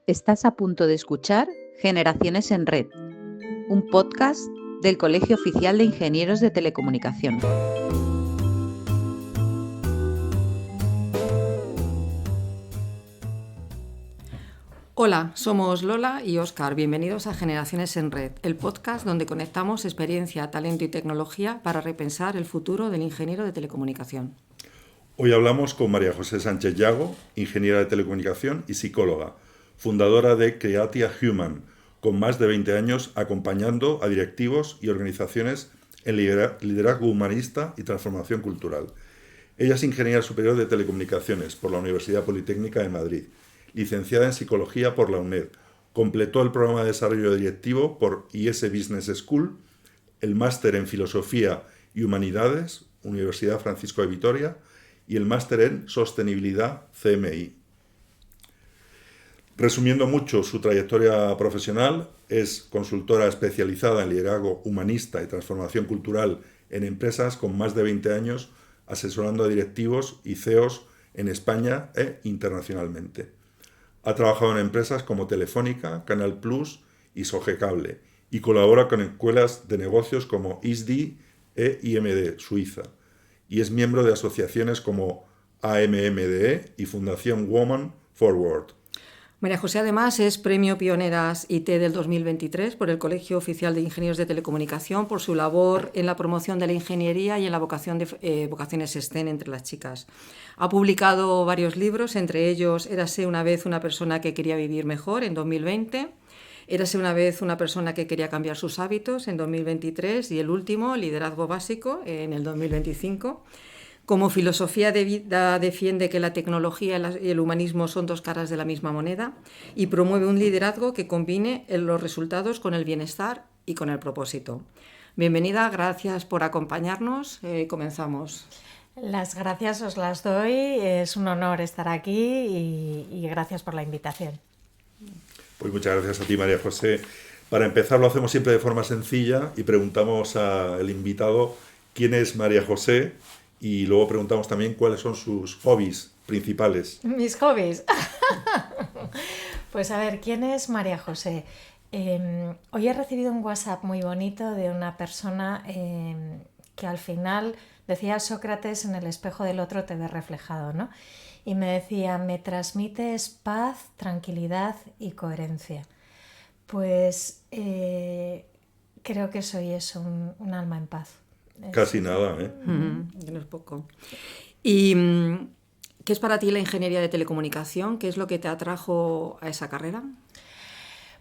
Estás a punto de escuchar Generaciones en Red, un podcast del Colegio Oficial de Ingenieros de Telecomunicación. Hola, somos Lola y Óscar. Bienvenidos a Generaciones en Red, el podcast donde conectamos experiencia, talento y tecnología para repensar el futuro del ingeniero de telecomunicación. Hoy hablamos con María José Sánchez Yago, ingeniera de telecomunicación y psicóloga, fundadora de Creatia Human, con más de 20 años acompañando a directivos y organizaciones en liderazgo humanista y transformación cultural. Ella es ingeniera superior de telecomunicaciones por la Universidad Politécnica de Madrid, licenciada en psicología por la UNED, completó el programa de desarrollo directivo por IS Business School, el máster en filosofía y humanidades, Universidad Francisco de Vitoria, y el máster en Sostenibilidad CMI. Resumiendo mucho su trayectoria profesional, es consultora especializada en liderazgo humanista y transformación cultural en empresas con más de 20 años, asesorando a directivos y CEOs en España e internacionalmente. Ha trabajado en empresas como Telefónica, Canal Plus y Sogecable y colabora con escuelas de negocios como ISDI e IMD, Suiza, y es miembro de asociaciones como AMMDE y Fundación Women Forward. María José además es Premio Pioneras IT del 2023 por el Colegio Oficial de Ingenieros de Telecomunicación por su labor en la promoción de la ingeniería y en la vocaciones STEM entre las chicas. Ha publicado varios libros, entre ellos Érase una vez una persona que quería vivir mejor en 2020, Érase una vez una persona que quería cambiar sus hábitos en 2023 y el último, Liderazgo Básico, en el 2025. Como filosofía de vida defiende que la tecnología y el humanismo son dos caras de la misma moneda y promueve un liderazgo que combine los resultados con el bienestar y con el propósito. Bienvenida, gracias por acompañarnos. Comenzamos. Las gracias os las doy, es un honor estar aquí y gracias por la invitación. Pues muchas gracias a ti, María José. Para empezar lo hacemos siempre de forma sencilla y preguntamos al invitado quién es María José y luego preguntamos también cuáles son sus hobbies principales. Mis hobbies. Pues a ver, ¿quién es María José? Hoy he recibido un WhatsApp muy bonito de una persona que al final decía Sócrates, en el espejo del otro te ves reflejado, ¿no? Y me decía, me transmites paz, tranquilidad y coherencia. Pues creo que soy eso, un alma en paz. Casi nada, ¿eh? No es poco. ¿Y qué es para ti la ingeniería de telecomunicación? ¿Qué es lo que te atrajo a esa carrera?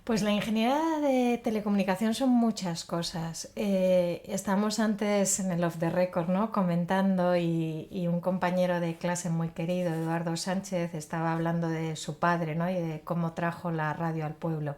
Pues la ingeniería de telecomunicación son muchas cosas. Estamos antes en el off the record, ¿no? Comentando y un compañero de clase muy querido, Eduardo Sánchez, estaba hablando de su padre, ¿no? Y de cómo trajo la radio al pueblo.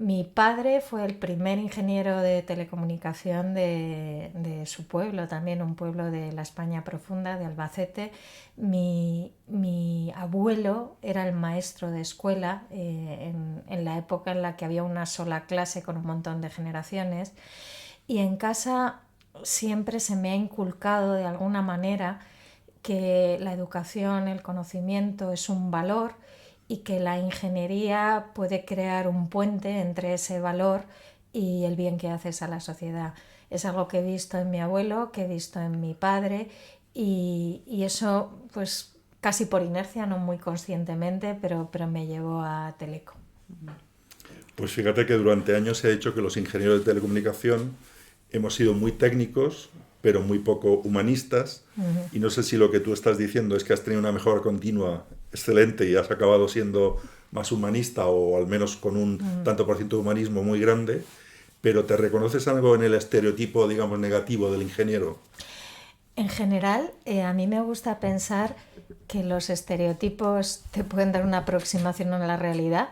Mi padre fue el primer ingeniero de telecomunicación de su pueblo, también un pueblo de la España profunda, de Albacete. Mi abuelo era el maestro de escuela en la época en la que había una sola clase con un montón de generaciones. Y en casa siempre se me ha inculcado de alguna manera que la educación, el conocimiento es un valor y que la ingeniería puede crear un puente entre ese valor y el bien que haces a la sociedad. Es algo que he visto en mi abuelo, que he visto en mi padre y eso pues casi por inercia, no muy conscientemente, pero me llevó a Teleco. Pues fíjate que durante años se ha dicho que los ingenieros de telecomunicación hemos sido muy técnicos, pero muy poco humanistas, y no sé si lo que tú estás diciendo es que has tenido una mejora continua excelente y has acabado siendo más humanista o al menos con un tanto por ciento de humanismo muy grande, pero ¿te reconoces algo en el estereotipo, digamos, negativo del ingeniero? En general, a mí me gusta pensar que los estereotipos te pueden dar una aproximación a la realidad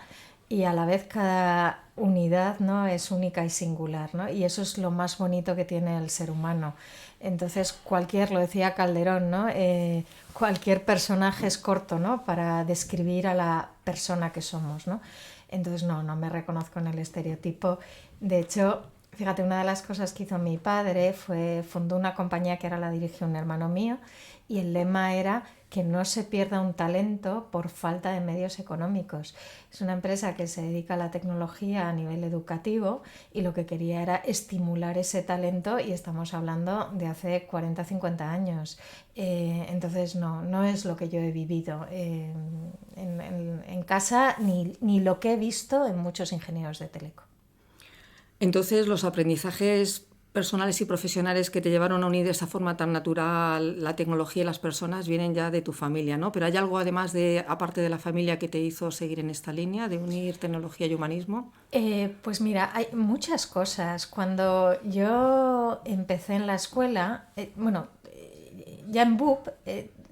y a la vez cada unidad, ¿no? Es única y singular, ¿no? Y eso es lo más bonito que tiene el ser humano. Entonces lo decía Calderón, ¿no? Cualquier personaje es corto, ¿no? Para describir a la persona que somos, ¿no? Entonces no me reconozco en el estereotipo. De hecho, fíjate, una de las cosas que hizo mi padre fundó una compañía que ahora la dirige un hermano mío y el lema era que no se pierda un talento por falta de medios económicos. Es una empresa que se dedica a la tecnología a nivel educativo y lo que quería era estimular ese talento, y estamos hablando de hace 40-50 años. Entonces no es lo que yo he vivido en casa ni lo que he visto en muchos ingenieros de teleco. Entonces, los aprendizajes personales y profesionales que te llevaron a unir de esa forma tan natural la tecnología y las personas vienen ya de tu familia, ¿no? Pero ¿hay algo además aparte de la familia, que te hizo seguir en esta línea de unir tecnología y humanismo? Pues mira, hay muchas cosas. Cuando yo empecé en la escuela, ya en BUP,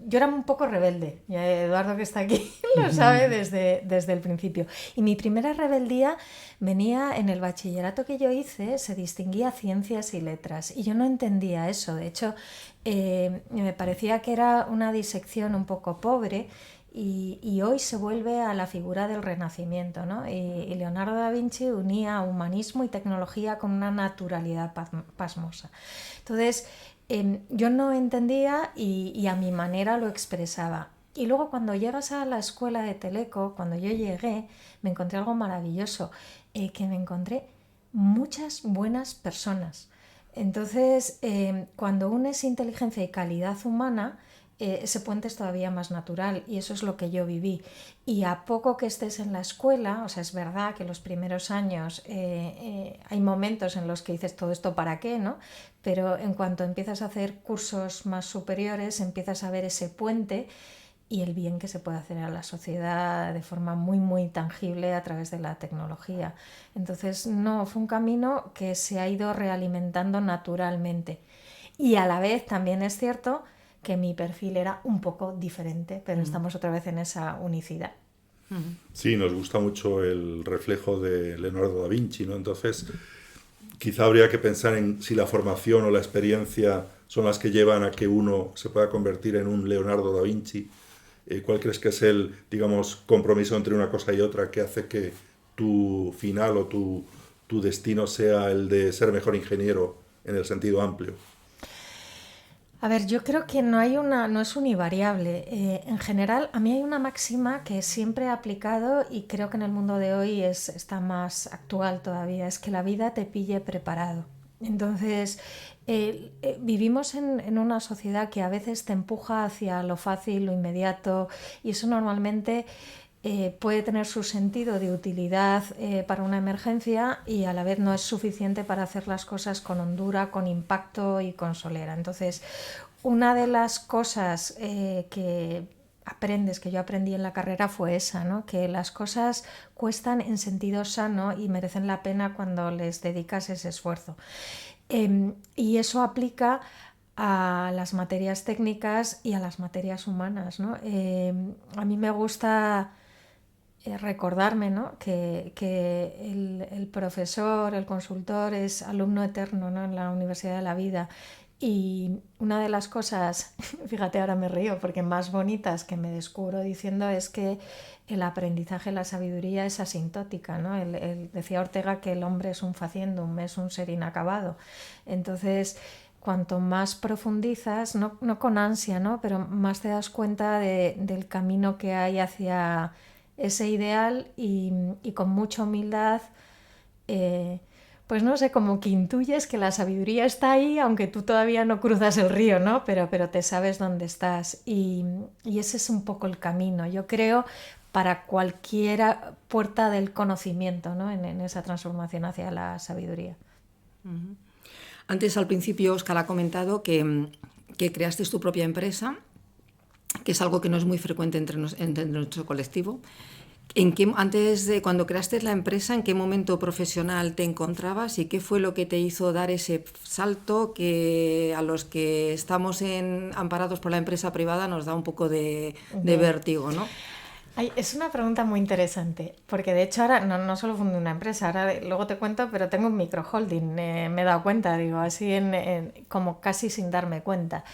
yo era un poco rebelde. Ya Eduardo, que está aquí, lo sabe desde el principio. Y mi primera rebeldía venía en el bachillerato que yo hice, se distinguía ciencias y letras. Y yo no entendía eso. De hecho, me parecía que era una disección un poco pobre. Y hoy se vuelve a la figura del Renacimiento, ¿no? Y Leonardo da Vinci unía humanismo y tecnología con una naturalidad pasmosa. Entonces, yo no entendía y a mi manera lo expresaba. Y luego, cuando llegas a la escuela de Teleco, cuando yo llegué, me encontré algo maravilloso, que me encontré muchas buenas personas. Entonces, cuando unes inteligencia y calidad humana, ese puente es todavía más natural, y eso es lo que yo viví. Y a poco que estés en la escuela, o sea, es verdad que los primeros años hay momentos en los que dices todo esto para qué, ¿no? Pero en cuanto empiezas a hacer cursos más superiores, empiezas a ver ese puente y el bien que se puede hacer a la sociedad de forma muy, muy tangible a través de la tecnología. Entonces, no, fue un camino que se ha ido realimentando naturalmente. Y a la vez también es cierto que mi perfil era un poco diferente, pero estamos otra vez en esa unicidad. Sí, nos gusta mucho el reflejo de Leonardo da Vinci, ¿no? Entonces, quizá habría que pensar en si la formación o la experiencia son las que llevan a que uno se pueda convertir en un Leonardo da Vinci. ¿Cuál crees que es el, digamos, compromiso entre una cosa y otra que hace que tu final o tu destino sea el de ser mejor ingeniero en el sentido amplio? A ver, yo creo que no es univariable. En general, a mí hay una máxima que siempre he aplicado y creo que en el mundo de hoy está más actual todavía, es que la vida te pille preparado. Entonces, vivimos en una sociedad que a veces te empuja hacia lo fácil, lo inmediato, y eso normalmente puede tener su sentido de utilidad para una emergencia, y a la vez no es suficiente para hacer las cosas con hondura, con impacto y con solera. Entonces, una de las cosas que yo aprendí en la carrera fue esa, ¿no? Que las cosas cuestan en sentido sano y merecen la pena cuando les dedicas ese esfuerzo. Y eso aplica a las materias técnicas y a las materias humanas, ¿no? A mí me gusta recordarme, ¿no? que el profesor, el consultor es alumno eterno, ¿no? En la Universidad de la Vida. Y una de las cosas, fíjate, ahora me río porque más bonitas que me descubro diciendo, es que el aprendizaje, la sabiduría es asintótica, ¿no? Decía Ortega que el hombre es un faciendum, es un ser inacabado. Entonces, cuanto más profundizas, no con ansia, ¿no? Pero más te das cuenta del camino que hay hacia ese ideal, y con mucha humildad, pues no sé, como que intuyes que la sabiduría está ahí, aunque tú todavía no cruzas el río, ¿no? Pero te sabes dónde estás, y ese es un poco el camino, yo creo, para cualquier puerta del conocimiento, ¿no? En esa transformación hacia la sabiduría. Antes, al principio, Óscar ha comentado que creaste tu propia empresa, que es algo que no es muy frecuente entre nuestro colectivo. Antes de cuando creaste la empresa, ¿en qué momento profesional te encontrabas y qué fue lo que te hizo dar ese salto que a los que estamos amparados por la empresa privada nos da un poco de vértigo, ¿no? Es una pregunta muy interesante, porque de hecho ahora no solo fundé una empresa, ahora luego te cuento, pero tengo un microholding, me he dado cuenta, digo, así como casi sin darme cuenta.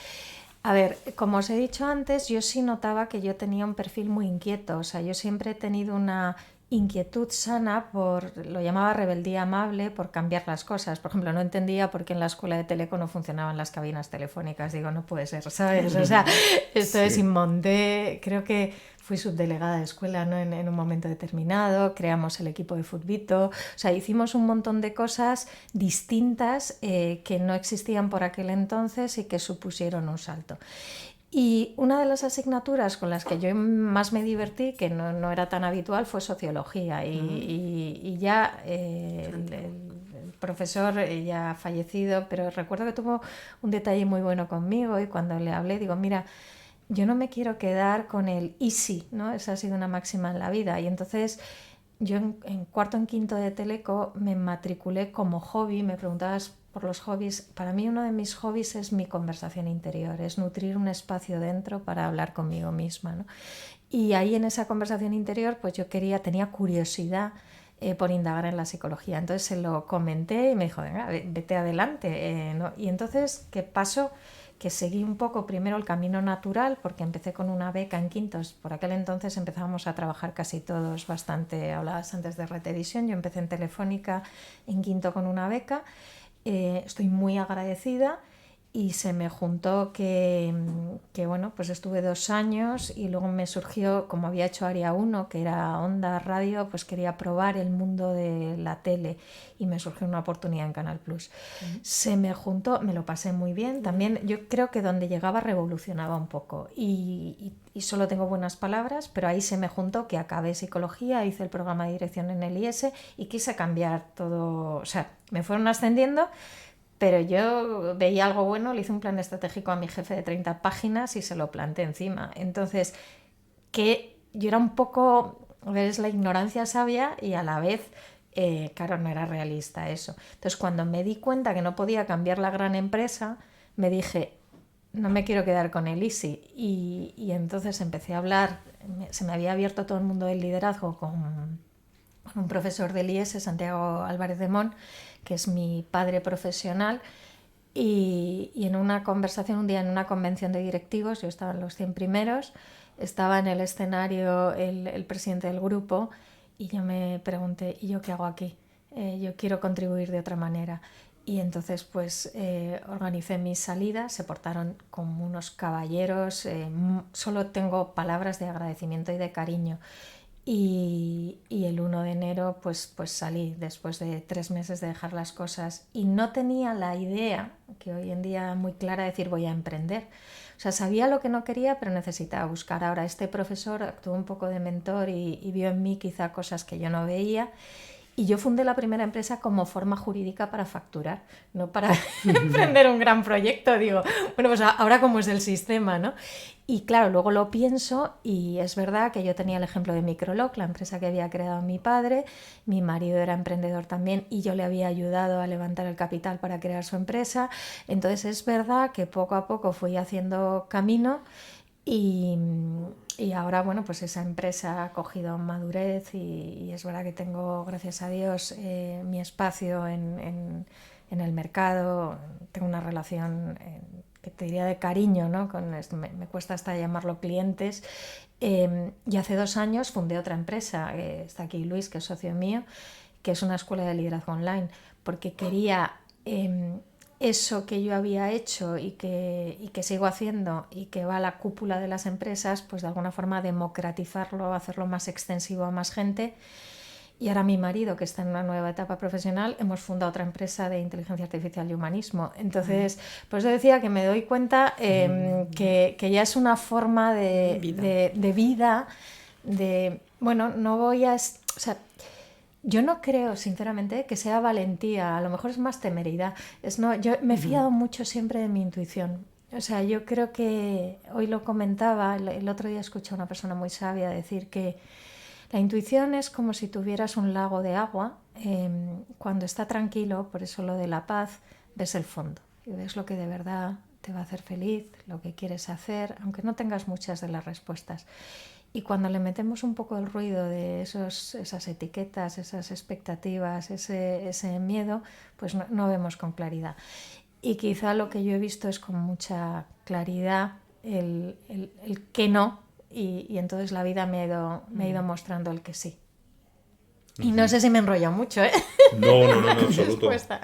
A ver, como os he dicho antes, yo sí notaba que yo tenía un perfil muy inquieto, o sea, yo siempre he tenido una inquietud sana lo llamaba rebeldía amable, por cambiar las cosas. Por ejemplo, no entendía por qué en la escuela de Teleco no funcionaban las cabinas telefónicas. Digo, no puede ser, ¿sabes? O sea, esto es inmonté. Creo que fui subdelegada de escuela, ¿no? en un momento determinado, creamos el equipo de Futbito, o sea, hicimos un montón de cosas distintas que no existían por aquel entonces y que supusieron un salto. Y una de las asignaturas con las que yo más me divertí, que no era tan habitual, fue sociología. Y ya el profesor ya ha fallecido, pero recuerdo que tuvo un detalle muy bueno conmigo y cuando le hablé digo, mira, yo no me quiero quedar con el easy, ¿no? Esa ha sido una máxima en la vida. Y entonces yo en cuarto, en quinto de Teleco me matriculé como hobby, me preguntabas por los hobbies. Para mí uno de mis hobbies es mi conversación interior, es nutrir un espacio dentro para hablar conmigo misma, ¿no? Y ahí en esa conversación interior pues yo tenía curiosidad por indagar en la psicología. Entonces se lo comenté y me dijo, venga, vete adelante, ¿no? Y entonces, ¿qué pasó? Que seguí un poco primero el camino natural, porque empecé con una beca en quintos. Por aquel entonces empezábamos a trabajar casi todos bastante. Hablabas antes de Retevisión, yo empecé en Telefónica en quinto con una beca. Estoy muy agradecida y se me juntó que bueno, pues estuve 2 años y luego me surgió, como había hecho Área 1, que era Onda Radio, pues quería probar el mundo de la tele y me surgió una oportunidad en Canal Plus. Se me juntó, me lo pasé muy bien. También yo creo que donde llegaba revolucionaba un poco y solo tengo buenas palabras, pero ahí se me juntó que acabé psicología, hice el programa de dirección en el IES y quise cambiar todo, o sea, me fueron ascendiendo. Pero yo veía algo bueno, le hice un plan estratégico a mi jefe de 30 páginas y se lo planté encima. Entonces, que yo era un poco, es la ignorancia sabia y a la vez, claro, no era realista eso. Entonces, cuando me di cuenta que no podía cambiar la gran empresa, me dije, no me quiero quedar con el easy. Y entonces empecé a hablar, se me había abierto todo el mundo del liderazgo con un profesor del IES, Santiago Álvarez de Mon, que es mi padre profesional, y en una conversación, un día en una convención de directivos, yo estaba en los 100 primeros, estaba en el escenario el presidente del grupo y yo me pregunté, ¿y yo qué hago aquí? Yo quiero contribuir de otra manera. Y entonces pues organicé mis salidas, se portaron como unos caballeros, solo tengo palabras de agradecimiento y de cariño. Y el 1 de enero pues salí después de 3 meses de dejar las cosas y no tenía la idea, que hoy en día muy clara, de decir voy a emprender. O sea, sabía lo que no quería, pero necesitaba buscar. Ahora este profesor actuó un poco de mentor y vio en mí quizá cosas que yo no veía. Y yo fundé la primera empresa como forma jurídica para facturar, no para emprender un gran proyecto. Digo, bueno, pues ahora cómo es el sistema, ¿no? Y claro, luego lo pienso y es verdad que yo tenía el ejemplo de Microloc, la empresa que había creado mi padre, mi marido era emprendedor también y yo le había ayudado a levantar el capital para crear su empresa. Entonces es verdad que poco a poco fui haciendo camino. Y ahora, bueno, pues esa empresa ha cogido madurez y es verdad que tengo, gracias a Dios, mi espacio en el mercado. Tengo una relación que te diría de cariño, ¿no? Me cuesta hasta llamarlo clientes. Y hace 2 años fundé otra empresa, está aquí Luis, que es socio mío, que es una escuela de liderazgo online, porque quería eso que yo había hecho y que sigo haciendo y que va a la cúpula de las empresas, pues de alguna forma democratizarlo, hacerlo más extensivo a más gente. Y ahora mi marido, que está en una nueva etapa profesional, hemos fundado otra empresa de inteligencia artificial y humanismo. Entonces, pues yo decía que me doy cuenta que ya es una forma de vida, bueno, no voy a... O sea, yo no creo, sinceramente, que sea valentía, a lo mejor es más temeridad. Yo me he fiado mucho siempre de mi intuición. O sea, yo creo que, hoy lo comentaba, el otro día escuché a una persona muy sabia decir que la intuición es como si tuvieras un lago de agua, cuando está tranquilo, por eso lo de la paz, ves el fondo y ves lo que de verdad te va a hacer feliz, lo que quieres hacer, aunque no tengas muchas de las respuestas. Y cuando le metemos un poco el ruido de esas etiquetas, esas expectativas, ese miedo, pues no vemos con claridad. y quizá lo que yo he visto es con mucha claridad el que no, y entonces la vida me ha ido mostrando el que sí. Y no sé si me he enrollado mucho, ¿eh? No, en absoluto. Respuesta.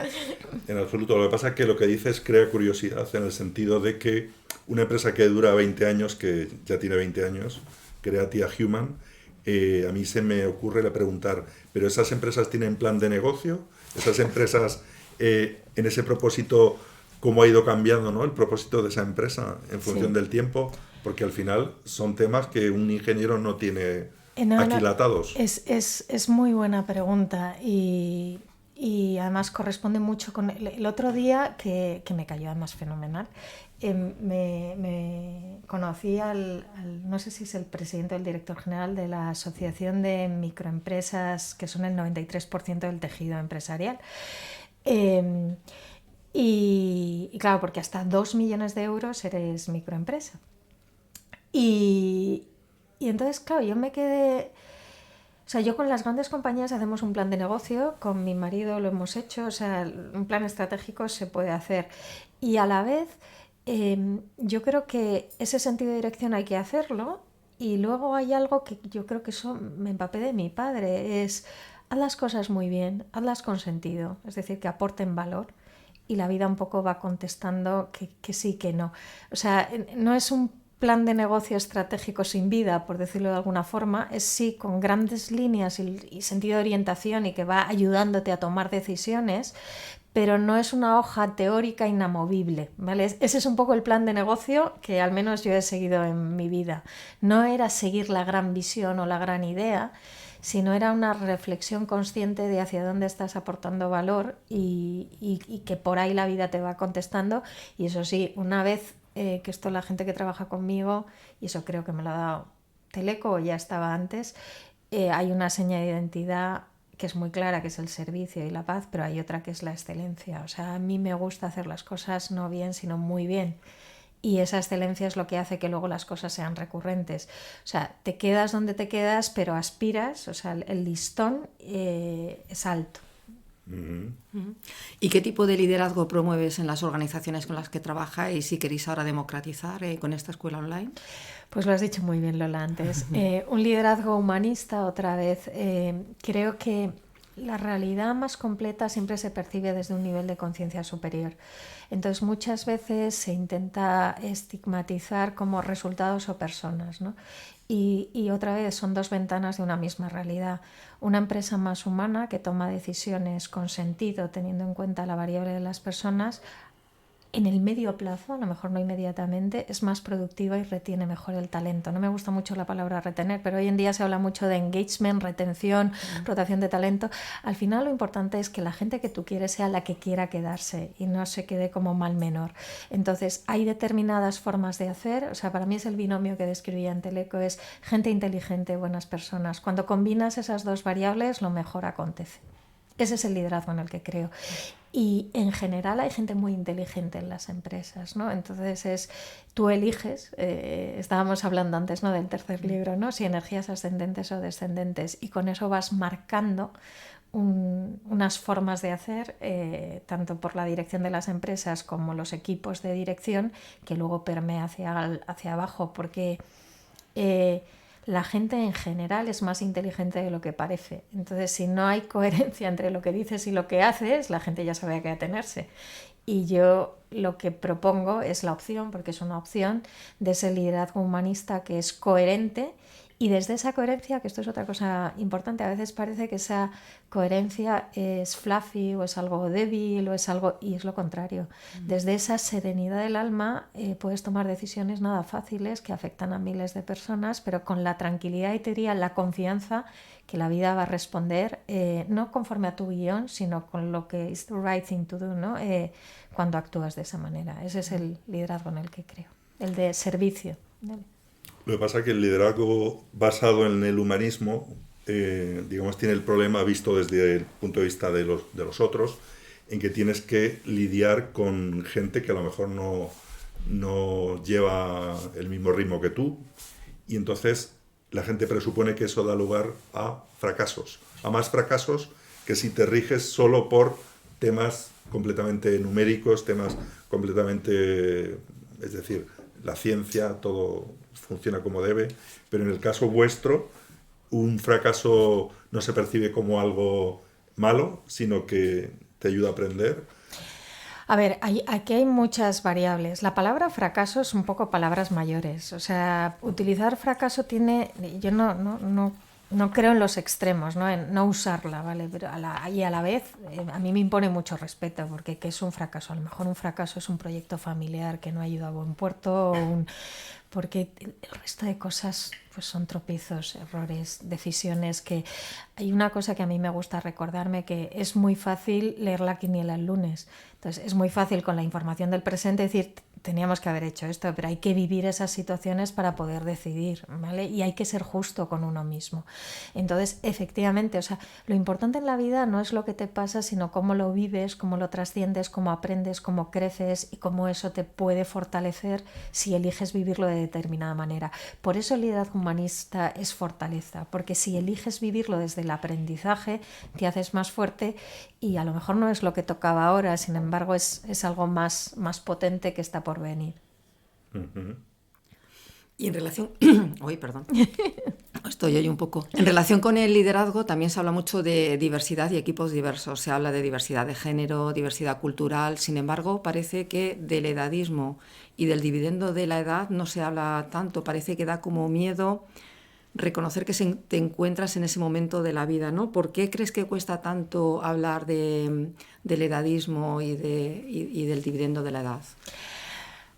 En absoluto. Lo que pasa es que lo que dices crea curiosidad en el sentido de que una empresa que dura 20 años, que ya tiene 20 años, Creatia Human, a mí se me ocurre preguntar, ¿pero esas empresas tienen plan de negocio? ¿Esas empresas, en ese propósito, cómo ha ido cambiando, ¿no?, el propósito de esa empresa en función del tiempo? Porque al final son temas que un ingeniero no tiene aquilatados. Es muy buena pregunta y además corresponde mucho con el otro día que me cayó además fenomenal. Me conocí no sé si es el presidente o el director general de la Asociación de Microempresas, que son el 93% del tejido empresarial. Y claro, porque hasta 2 millones de euros eres microempresa. Y entonces, claro, yo me quedé... O sea, yo con las grandes compañías hacemos un plan de negocio, con mi marido lo hemos hecho, o sea, un plan estratégico se puede hacer. Y a la vez, yo creo que ese sentido de dirección hay que hacerlo, y luego hay algo que yo creo que eso me empapé de mi padre, es haz las cosas muy bien, hazlas con sentido, es decir, que aporten valor, y la vida un poco va contestando que sí, que no. O sea, no es un plan de negocio estratégico sin vida, por decirlo de alguna forma, es sí con grandes líneas y sentido de orientación y que va ayudándote a tomar decisiones, pero no es una hoja teórica inamovible, ¿vale? Ese es un poco el plan de negocio que al menos yo he seguido en mi vida. No era seguir la gran visión o la gran idea, sino era una reflexión consciente de hacia dónde estás aportando valor y que por ahí la vida te va contestando. Y eso sí, una vez que esto la gente que trabaja conmigo, y eso creo que me lo ha dado Teleco o ya estaba antes, hay una seña de identidad que es muy clara, que es el servicio y la paz, pero hay otra que es la excelencia. O sea, a mí me gusta hacer las cosas no bien, sino muy bien. Y esa excelencia es lo que hace que luego las cosas sean recurrentes. O sea, te quedas donde te quedas, pero aspiras, o sea, el listón es alto. ¿Y qué tipo de liderazgo promueves en las organizaciones con las que trabajáis y queréis ahora democratizar con esta escuela online? Pues lo has dicho muy bien, Lola, antes. Un liderazgo humanista, otra vez. Creo que la realidad más completa siempre se percibe desde un nivel de conciencia superior. Entonces muchas veces se intenta estigmatizar como resultados o personas, ¿no? Y otra vez son dos ventanas de una misma realidad. Una empresa más humana que toma decisiones con sentido, teniendo en cuenta la variable de las personas, en el medio plazo, a lo mejor no inmediatamente, es más productiva y retiene mejor el talento. No me gusta mucho la palabra retener, pero hoy en día se habla mucho de engagement, retención, rotación de talento. Al final lo importante es que la gente que tú quieres sea la que quiera quedarse y no se quede como mal menor. Entonces hay determinadas formas de hacer, o sea, para mí es el binomio que describía en Teleco, es gente inteligente, buenas personas. Cuando combinas esas dos variables, lo mejor acontece. Ese es el liderazgo en el que creo. Y en general hay gente muy inteligente en las empresas, ¿no? Entonces tú eliges, estábamos hablando antes, ¿no?, del tercer libro, ¿no?, si energías ascendentes o descendentes, y con eso vas marcando unas formas de hacer, tanto por la dirección de las empresas como los equipos de dirección, que luego permea hacia abajo, porque la gente en general es más inteligente de lo que parece. Entonces, si no hay coherencia entre lo que dices y lo que haces, la gente ya sabe a qué atenerse. Y yo lo que propongo es la opción, porque es una opción, de ese liderazgo humanista que es coherente. Y desde esa coherencia, que esto es otra cosa importante, a veces parece que esa coherencia es fluffy o es algo débil o es algo, y es lo contrario. Desde esa serenidad del alma puedes tomar decisiones nada fáciles que afectan a miles de personas, pero con la tranquilidad y te diría la confianza que la vida va a responder, no conforme a tu guión, sino con lo que is the right thing to do, ¿no? Cuando actúas de esa manera. Ese es el liderazgo en el que creo, el de servicio, ¿vale? Lo que pasa es que el liderazgo basado en el humanismo, digamos, tiene el problema visto desde el punto de vista de los otros, en que tienes que lidiar con gente que a lo mejor no lleva el mismo ritmo que tú, y entonces la gente presupone que eso da lugar a fracasos, a más fracasos que si te riges solo por temas completamente numéricos, temas completamente, es decir, la ciencia, todo funciona como debe, pero en el caso vuestro, un fracaso no se percibe como algo malo, sino que te ayuda a aprender. A ver, aquí hay muchas variables. La palabra fracaso es un poco palabras mayores. O sea, utilizar fracaso tiene... Yo no creo en los extremos, ¿no? En no usarla, ¿vale? Pero a la vez a mí me impone mucho respeto, porque ¿qué es un fracaso? A lo mejor un fracaso es un proyecto familiar que no ha ido a buen puerto, porque el resto de cosas pues son tropiezos, errores, decisiones que... Hay una cosa que a mí me gusta recordarme, que es muy fácil leer la quiniela el lunes. Entonces es muy fácil con la información del presente decir, teníamos que haber hecho esto, pero hay que vivir esas situaciones para poder decidir, ¿vale? Y hay que ser justo con uno mismo. Entonces, efectivamente, o sea, lo importante en la vida no es lo que te pasa, sino cómo lo vives, cómo lo trasciendes, cómo aprendes, cómo creces y cómo eso te puede fortalecer si eliges vivirlo de determinada manera. Por eso el liderazgo humanista es fortaleza, porque si eliges vivirlo desde el aprendizaje, te haces más fuerte y a lo mejor no es lo que tocaba ahora, sin embargo es algo más potente que está por venir. Uh-huh. Y en relación... Uy, perdón. Estoy hoy un poco. En relación con el liderazgo también se habla mucho de diversidad y equipos diversos. Se habla de diversidad de género, diversidad cultural. Sin embargo, parece que del edadismo y del dividendo de la edad no se habla tanto. Parece que da como miedo reconocer que te encuentras en ese momento de la vida, ¿no? ¿Por qué crees que cuesta tanto hablar del edadismo y del dividendo de la edad?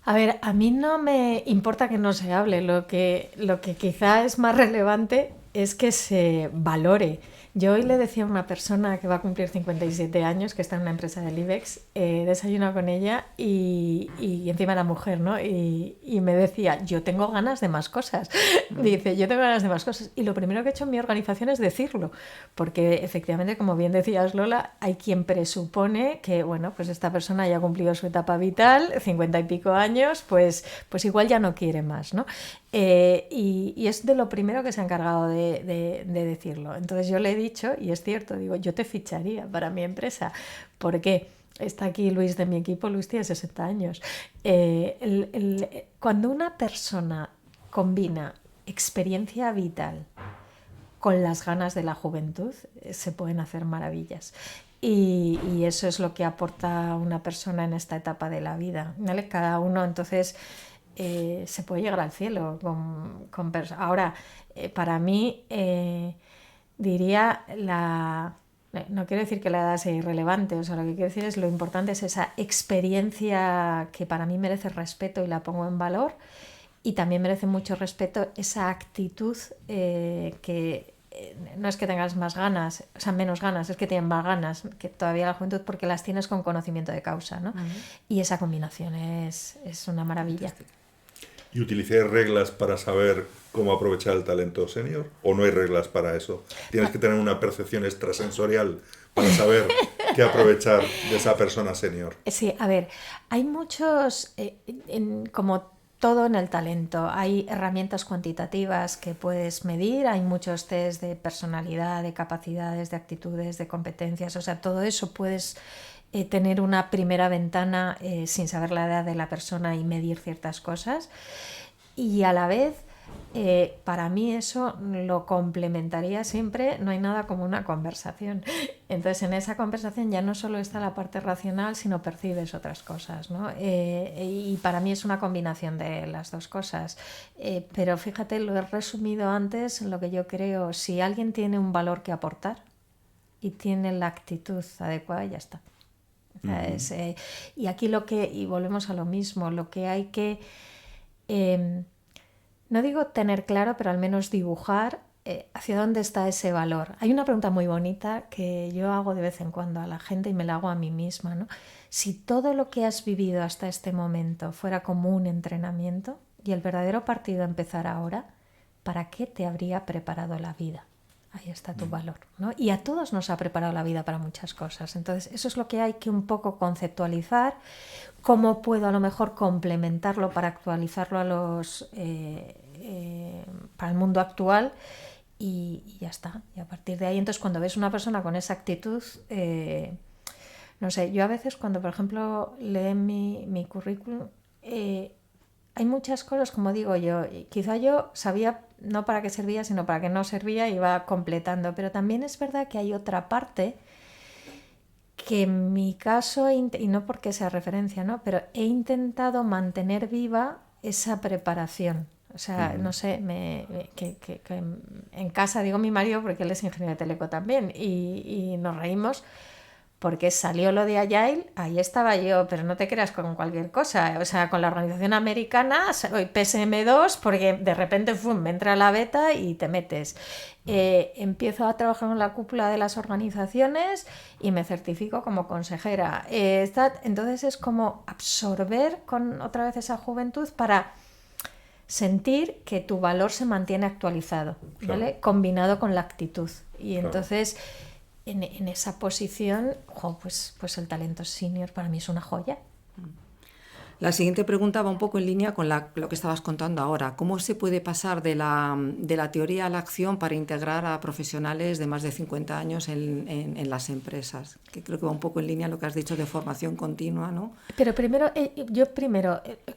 A ver, a mí no me importa que no se hable, lo que quizá es más relevante es que se valore. Yo hoy le decía a una persona que va a cumplir 57 años, que está en una empresa del IBEX, desayuno con ella y encima era mujer, ¿no? Y me decía, yo tengo ganas de más cosas. Dice, yo tengo ganas de más cosas. Y lo primero que he hecho en mi organización es decirlo, porque efectivamente, como bien decías, Lola, hay quien presupone que, bueno, pues esta persona ya ha cumplido su etapa vital, 50 y pico años, pues igual ya no quiere más, ¿no? Y es de lo primero que se ha encargado de decirlo. Entonces yo le he dicho, y es cierto, digo, yo te ficharía para mi empresa. ¿Por qué? Está aquí Luis de mi equipo, Luis tiene 60 años. Cuando una persona combina experiencia vital con las ganas de la juventud, se pueden hacer maravillas. Y eso es lo que aporta una persona en esta etapa de la vida, ¿vale? Cada uno, entonces... se puede llegar al cielo con ahora, para mí, diría no quiero decir que la edad sea irrelevante, o sea, lo que quiero decir es lo importante es esa experiencia que para mí merece respeto y la pongo en valor, y también merece mucho respeto esa actitud que no es que tengas más ganas, o sea, menos ganas, es que tienes más ganas que todavía la juventud, porque las tienes con conocimiento de causa, ¿no? Uh-huh. Y esa combinación es una maravilla. ¿Y utilicé reglas para saber cómo aprovechar el talento senior? ¿O no hay reglas para eso? ¿Tienes que tener una percepción extrasensorial para saber qué aprovechar de esa persona senior? Sí, a ver, hay muchos, como todo en el talento, hay herramientas cuantitativas que puedes medir, hay muchos test de personalidad, de capacidades, de actitudes, de competencias, o sea, todo eso puedes... tener una primera ventana sin saber la edad de la persona y medir ciertas cosas, y a la vez para mí eso lo complementaría siempre, no hay nada como una conversación. Entonces en esa conversación ya no solo está la parte racional, sino percibes otras cosas, ¿no? Y para mí es una combinación de las dos cosas, pero fíjate, lo he resumido antes en lo que yo creo: si alguien tiene un valor que aportar y tiene la actitud adecuada, ya está. Uh-huh. Y aquí y volvemos a lo mismo, lo que hay que, no digo tener claro, pero al menos dibujar hacia dónde está ese valor. Hay una pregunta muy bonita que yo hago de vez en cuando a la gente y me la hago a mí misma, ¿no? Si todo lo que has vivido hasta este momento fuera como un entrenamiento y el verdadero partido empezara ahora, ¿para qué te habría preparado la vida? Ahí está tu valor, ¿no? Y a todos nos ha preparado la vida para muchas cosas. Entonces, eso es lo que hay que un poco conceptualizar. ¿Cómo puedo a lo mejor complementarlo para actualizarlo para el mundo actual? Y ya está. Y a partir de ahí, entonces, cuando ves una persona con esa actitud, no sé, yo a veces cuando, por ejemplo, leen mi currículum, hay muchas cosas, como digo yo, quizá yo sabía no para qué servía, sino para qué no servía, y iba completando, pero también es verdad que hay otra parte que en mi caso, y no porque sea referencia, ¿no? Pero he intentado mantener viva esa preparación. O sea, no sé, que en casa digo mi marido porque él es ingeniero de teleco también, y nos reímos porque salió lo de Agile, ahí estaba yo, pero no te creas con cualquier cosa, o sea, con la organización americana, PSM2, porque de repente me entra la beta y te metes. Empiezo a trabajar en la cúpula de las organizaciones y me certifico como consejera. Entonces es como absorber con otra vez esa juventud para sentir que tu valor se mantiene actualizado, ¿vale? Claro. Combinado con la actitud. Y claro. Entonces, en esa posición, pues el talento senior para mí es una joya. La siguiente pregunta va un poco en línea con lo que estabas contando ahora. ¿Cómo se puede pasar de la teoría a la acción para integrar a profesionales de más de 50 años en las empresas? Que creo que va un poco en línea lo que has dicho de formación continua, ¿no? Pero primero,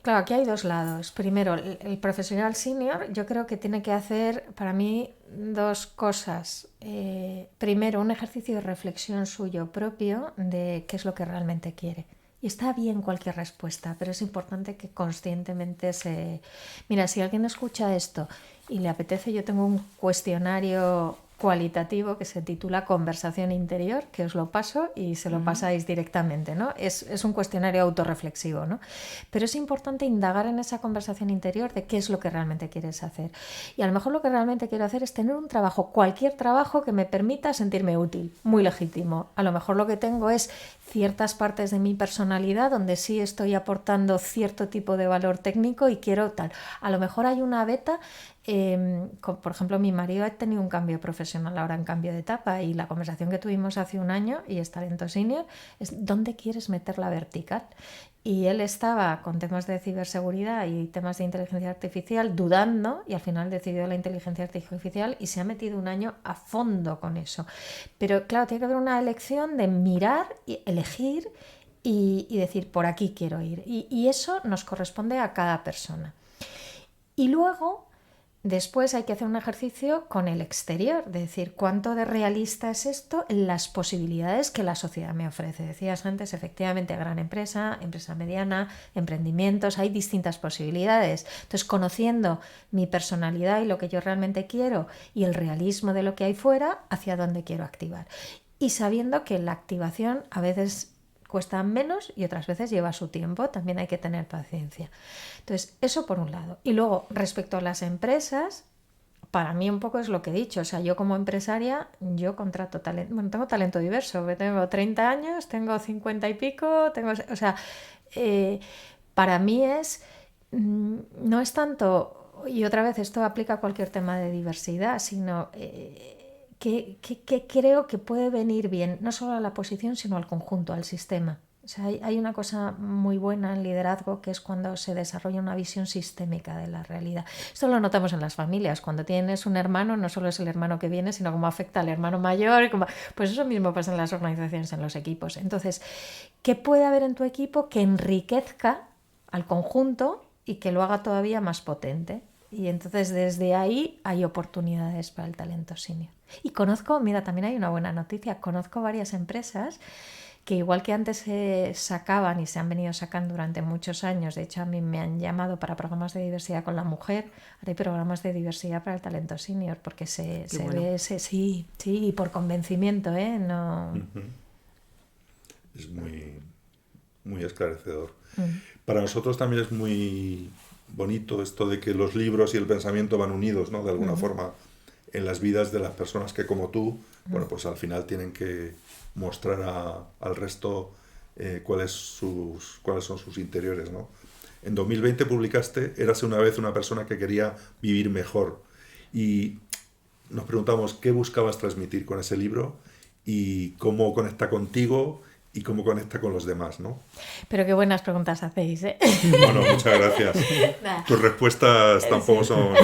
claro, aquí hay dos lados. Primero, el profesional senior, yo creo que tiene que hacer, para mí, dos cosas. Primero, un ejercicio de reflexión suyo propio de qué es lo que realmente quiere. Y está bien cualquier respuesta, pero es importante que conscientemente se... Mira, si alguien escucha esto y le apetece, yo tengo un cuestionario cualitativo que se titula Conversación Interior, que os lo paso y se lo pasáis directamente, ¿no? Es un cuestionario autorreflexivo, ¿no? Pero es importante indagar en esa conversación interior de qué es lo que realmente quieres hacer. Y a lo mejor lo que realmente quiero hacer es tener un trabajo, cualquier trabajo que me permita sentirme útil, muy legítimo. A lo mejor lo que tengo es ciertas partes de mi personalidad donde sí estoy aportando cierto tipo de valor técnico y quiero tal. A lo mejor hay una beta, por ejemplo, mi marido ha tenido un cambio profesional ahora en cambio de etapa, y la conversación que tuvimos hace un año, y es talento senior, es ¿dónde quieres meter la vertical? Y él estaba con temas de ciberseguridad y temas de inteligencia artificial dudando, y al final decidió la inteligencia artificial y se ha metido un año a fondo con eso. Pero claro, tiene que haber una elección de mirar y elegir y decir por aquí quiero ir. Y eso nos corresponde a cada persona. Y luego, después hay que hacer un ejercicio con el exterior, de decir cuánto de realista es esto en las posibilidades que la sociedad me ofrece. Decías antes, efectivamente, gran empresa, empresa mediana, emprendimientos, hay distintas posibilidades. Entonces, conociendo mi personalidad y lo que yo realmente quiero y el realismo de lo que hay fuera, hacia dónde quiero activar. Y sabiendo que la activación a veces cuesta menos y otras veces lleva su tiempo, también hay que tener paciencia. Entonces, eso por un lado. Y luego, respecto a las empresas, para mí un poco es lo que he dicho. O sea, yo como empresaria, yo contrato talento. Bueno, tengo talento diverso. Tengo 30 años, tengo 50 y pico, o sea, para mí no es tanto, y otra vez esto aplica a cualquier tema de diversidad, sino que creo que puede venir bien, no solo a la posición, sino al conjunto, al sistema. O sea, hay una cosa muy buena en liderazgo, que es cuando se desarrolla una visión sistémica de la realidad. Esto lo notamos en las familias. Cuando tienes un hermano, no solo es el hermano que viene, sino cómo afecta al hermano mayor. Pues eso mismo pasa en las organizaciones, en los equipos. Entonces, ¿qué puede haber en tu equipo que enriquezca al conjunto y que lo haga todavía más potente? Y entonces desde ahí hay oportunidades para el talento senior. Y mira, también hay una buena noticia, conozco varias empresas que igual que antes se sacaban y se han venido sacando durante muchos años, de hecho a mí me han llamado para programas de diversidad con la mujer, ahora hay programas de diversidad para el talento senior, porque se ve sí, por convencimiento, no... Es muy esclarecedor. Para nosotros también es muy bonito esto de que los libros y el pensamiento van unidos, ¿no? De alguna forma en las vidas de las personas que, como tú, bueno, pues al final tienen que mostrar al resto cuáles son sus interiores, ¿no? En 2020 publicaste Érase una vez una persona que quería vivir mejor, y nos preguntamos qué buscabas transmitir con ese libro y cómo conecta contigo y cómo conecta con los demás, ¿no? Pero qué buenas preguntas hacéis, ¿eh? Bueno, muchas gracias. Tus respuestas tampoco son...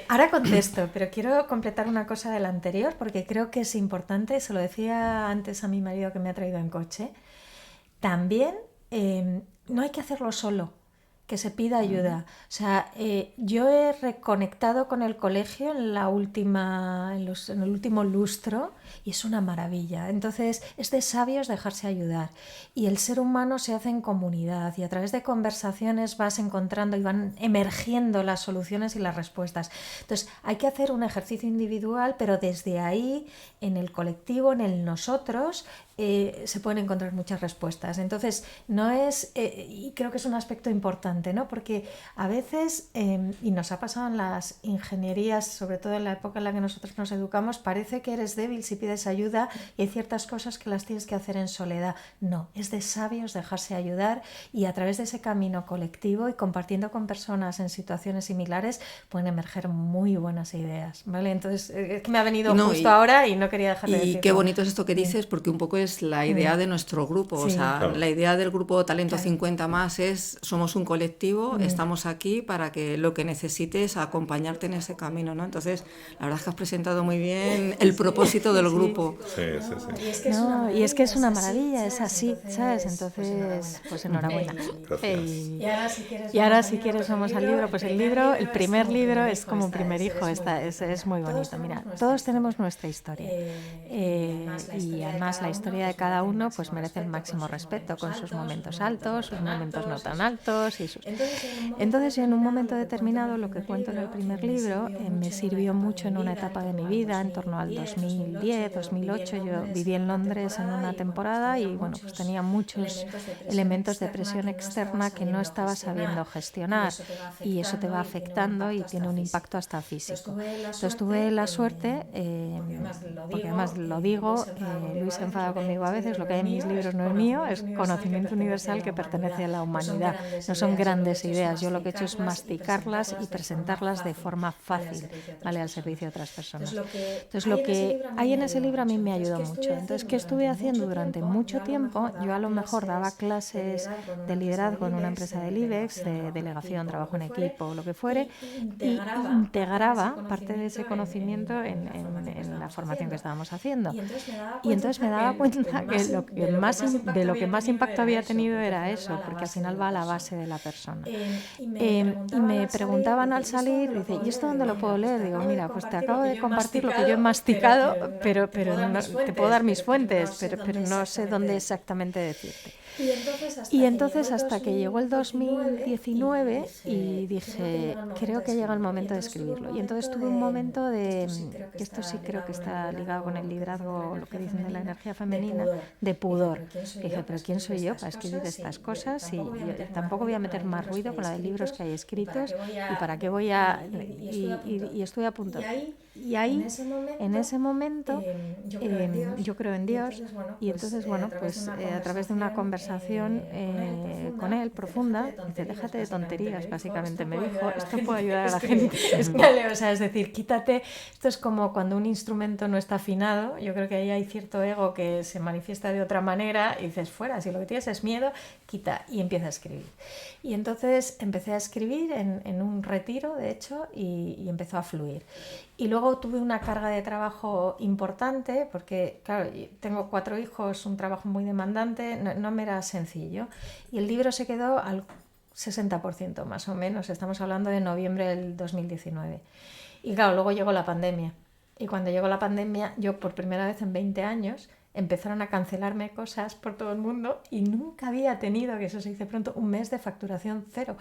Ahora contesto, pero quiero completar una cosa de la anterior porque creo que es importante, se lo decía antes a mi marido que me ha traído en coche, también no hay que hacerlo solo, que se pida ayuda. O sea, yo he reconectado con el colegio en el último lustro y es una maravilla. Entonces, es de sabios dejarse ayudar. Y el ser humano se hace en comunidad y a través de conversaciones vas encontrando y van emergiendo las soluciones y las respuestas. Entonces, hay que hacer un ejercicio individual, pero desde ahí, en el colectivo, en el nosotros, se pueden encontrar muchas respuestas. Entonces, no es, y creo que es un aspecto importante, ¿no? Porque a veces, y nos ha pasado en las ingenierías, sobre todo en la época en la que nosotros nos educamos, parece que eres débil si pides ayuda y hay ciertas cosas que las tienes que hacer en soledad. No, es de sabios dejarse ayudar y a través de ese camino colectivo y compartiendo con personas en situaciones similares pueden emerger muy buenas ideas, ¿vale? Entonces, es que me ha venido justo ahora y no quería dejar de decirlo. Y qué bonito es esto que dices, porque un poco es la idea de nuestro grupo, o sea, Claro. la idea del grupo Talento 50 más es, somos un colectivo, estamos aquí para que lo que necesites acompañarte en ese camino, ¿no? Entonces, la verdad es que has presentado muy bien el propósito del grupo. Sí, sí, sí. Y es que es una maravilla, es así, ¿sabes? Entonces, pues enhorabuena. Gracias. Y ahora si quieres vamos al libro, pues el primer libro es como un primer hijo, es muy bonito. Mira, todos tenemos nuestra historia y además la historia de cada uno pues merece el máximo respeto con sus momentos altos, sus momentos no tan altos. Entonces yo en un momento determinado, lo que cuento en el primer libro, me sirvió mucho en una etapa de mi vida, en torno al 2010, 2008. Yo viví en Londres en una temporada y bueno, pues tenía muchos elementos de presión externa que no estaba sabiendo gestionar y eso te va afectando y tiene un impacto hasta físico. Entonces tuve la suerte, porque además lo digo, Luis se enfada conmigo a veces, lo que hay en mis libros no es mío, es conocimiento universal que pertenece a la humanidad. No son grandes ideas, yo lo que he hecho es masticarlas y presentarlas de forma fácil, ¿vale? Al servicio de otras personas. Entonces lo que hay en ese libro a mí me ayudó mucho. Entonces, ¿qué estuve haciendo durante mucho tiempo? Yo a lo mejor daba clases de liderazgo en una empresa del IBEX, de delegación, trabajo en equipo, lo que fuere, y integraba parte de ese conocimiento en la formación que estábamos haciendo. Y entonces me daba cuenta que de lo que más impacto había tenido era eso, porque al final va a la base de la persona. Y me preguntaban al salir, dice, ¿y esto dónde lo puedo leer? Digo, mira, pues te acabo de compartir lo que yo he masticado, pero no, te puedo dar mis fuentes, pero no sé dónde exactamente decirte. Y entonces hasta que llegó el 2019 y dije, creo que llega el momento de escribirlo. Y entonces tuve un momento de, que esto sí creo que está ligado con el liderazgo, lo que dicen de la energía femenina, de pudor. Dije, pero ¿quién soy yo para escribir estas cosas? Y tampoco voy a meter más ruido con la de libros que hay escritos y para qué voy a... Y estoy a punto. Y ahí, en ese momento, yo creo en Dios y entonces, bueno, pues a través de una conversación con él profunda, dice, déjate de tonterías, básicamente me dijo, esto puede ayudar a la gente. O sea, es decir, quítate, esto es como cuando un instrumento no está afinado, yo creo que ahí hay cierto ego que se manifiesta de otra manera y dices, fuera, si lo que tienes es miedo, quita y empieza a escribir. Y entonces empecé a escribir en un retiro, de hecho, y empezó a fluir. Y luego tuve una carga de trabajo importante porque, claro, tengo 4 hijos, un trabajo muy demandante, no me era sencillo. Y el libro se quedó al 60% más o menos, estamos hablando de noviembre del 2019. Y claro, luego llegó la pandemia. Y cuando llegó la pandemia, yo por primera vez en 20 años empezaron a cancelarme cosas por todo el mundo y nunca había tenido, que eso se dice pronto, un mes de facturación cero.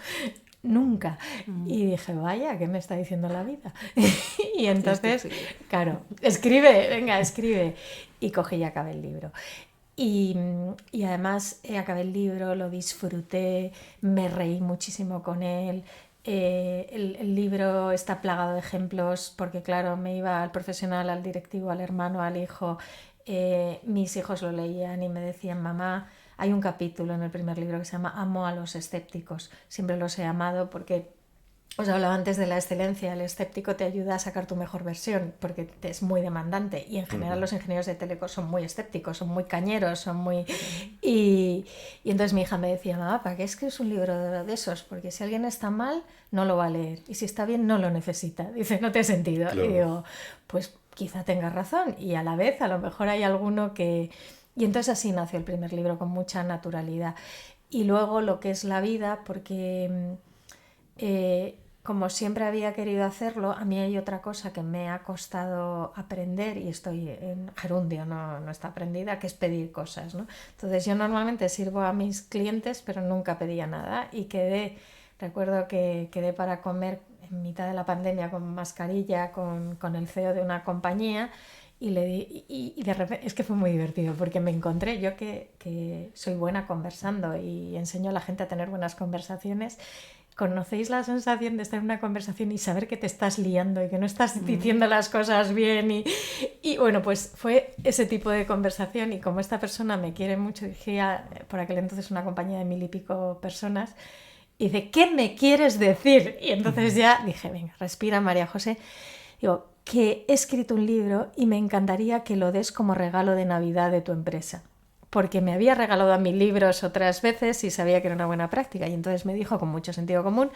Nunca. Y dije, vaya, ¿qué me está diciendo la vida? Y entonces, claro, escribe. Y cogí y acabé el libro. Y además acabé el libro, lo disfruté, me reí muchísimo con él. El libro está plagado de ejemplos porque, claro, me iba al profesional, al directivo, al hermano, al hijo. Mis hijos lo leían y me decían, mamá, hay un capítulo en el primer libro que se llama Amo a los escépticos. Siempre los he amado porque Os hablaba antes de la excelencia, el escéptico te ayuda a sacar tu mejor versión porque es muy demandante y en general los ingenieros de teleco son muy escépticos, son muy cañeros, son muy... Y entonces mi hija me decía, mamá, ¿para qué escribes un libro de esos? Porque si alguien está mal, no lo va a leer y si está bien, no lo necesita. Dice, no tiene sentido. Claro. Y digo, pues quizá tengas razón y a la vez a lo mejor hay alguno que... Y entonces así nació el primer libro con mucha naturalidad. Y luego lo que es la vida, porque... como siempre había querido hacerlo, a mí hay otra cosa que me ha costado aprender y estoy en gerundio, no está aprendida, que es pedir cosas, ¿no? Entonces yo normalmente sirvo a mis clientes, pero nunca pedía nada y recuerdo que quedé para comer en mitad de la pandemia con mascarilla con el CEO de una compañía y le di, y de repente es que fue muy divertido porque me encontré yo que soy buena conversando y enseño a la gente a tener buenas conversaciones. ¿Conocéis la sensación de estar en una conversación y saber que te estás liando y que no estás diciendo las cosas bien? Y bueno, pues fue ese tipo de conversación y como esta persona me quiere mucho, dije por aquel entonces una compañía de 1000 y pico personas, y dice, ¿qué me quieres decir? Y entonces ya dije, venga, respira María José. Digo, que he escrito un libro y me encantaría que lo des como regalo de Navidad de tu empresa. Porque me había regalado a mí libros otras veces y sabía que era una buena práctica. Y entonces me dijo, con mucho sentido común,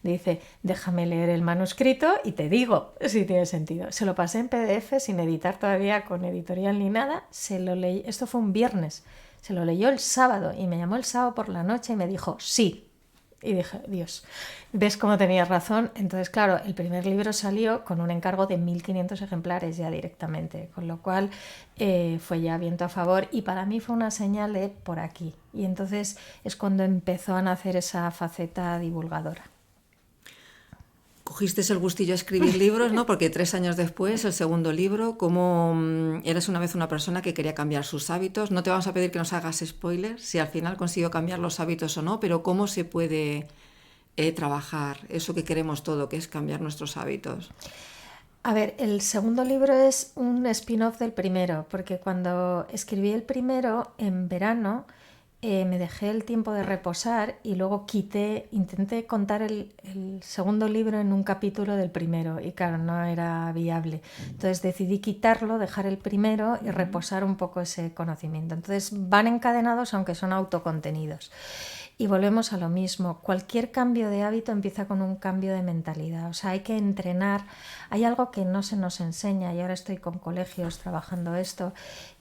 dice, déjame leer el manuscrito y te digo si tiene sentido. Se lo pasé en PDF sin editar todavía con editorial ni nada. Se lo leí, esto fue un viernes, se lo leyó el sábado y me llamó el sábado por la noche y me dijo, sí. Y dije, Dios, ¿ves cómo tenías razón? Entonces, claro, el primer libro salió con un encargo de 1500 ejemplares ya directamente, con lo cual fue ya viento a favor y para mí fue una señal de por aquí. Y entonces es cuando empezó a nacer esa faceta divulgadora. Cogiste el gustillo a escribir libros, ¿no? Porque 3 años después, el segundo libro, como eres una vez una persona que quería cambiar sus hábitos. No te vamos a pedir que nos hagas spoilers, si al final consiguió cambiar los hábitos o no, pero cómo se puede trabajar eso que queremos todo, que es cambiar nuestros hábitos. A ver, el segundo libro es un spin-off del primero, porque cuando escribí el primero en verano, me dejé el tiempo de reposar y luego intenté contar el segundo libro en un capítulo del primero y claro, no era viable. Entonces decidí quitarlo, dejar el primero y reposar un poco ese conocimiento. Entonces van encadenados aunque son autocontenidos. Y volvemos a lo mismo, cualquier cambio de hábito empieza con un cambio de mentalidad, o sea, hay que entrenar, hay algo que no se nos enseña y ahora estoy con colegios trabajando esto,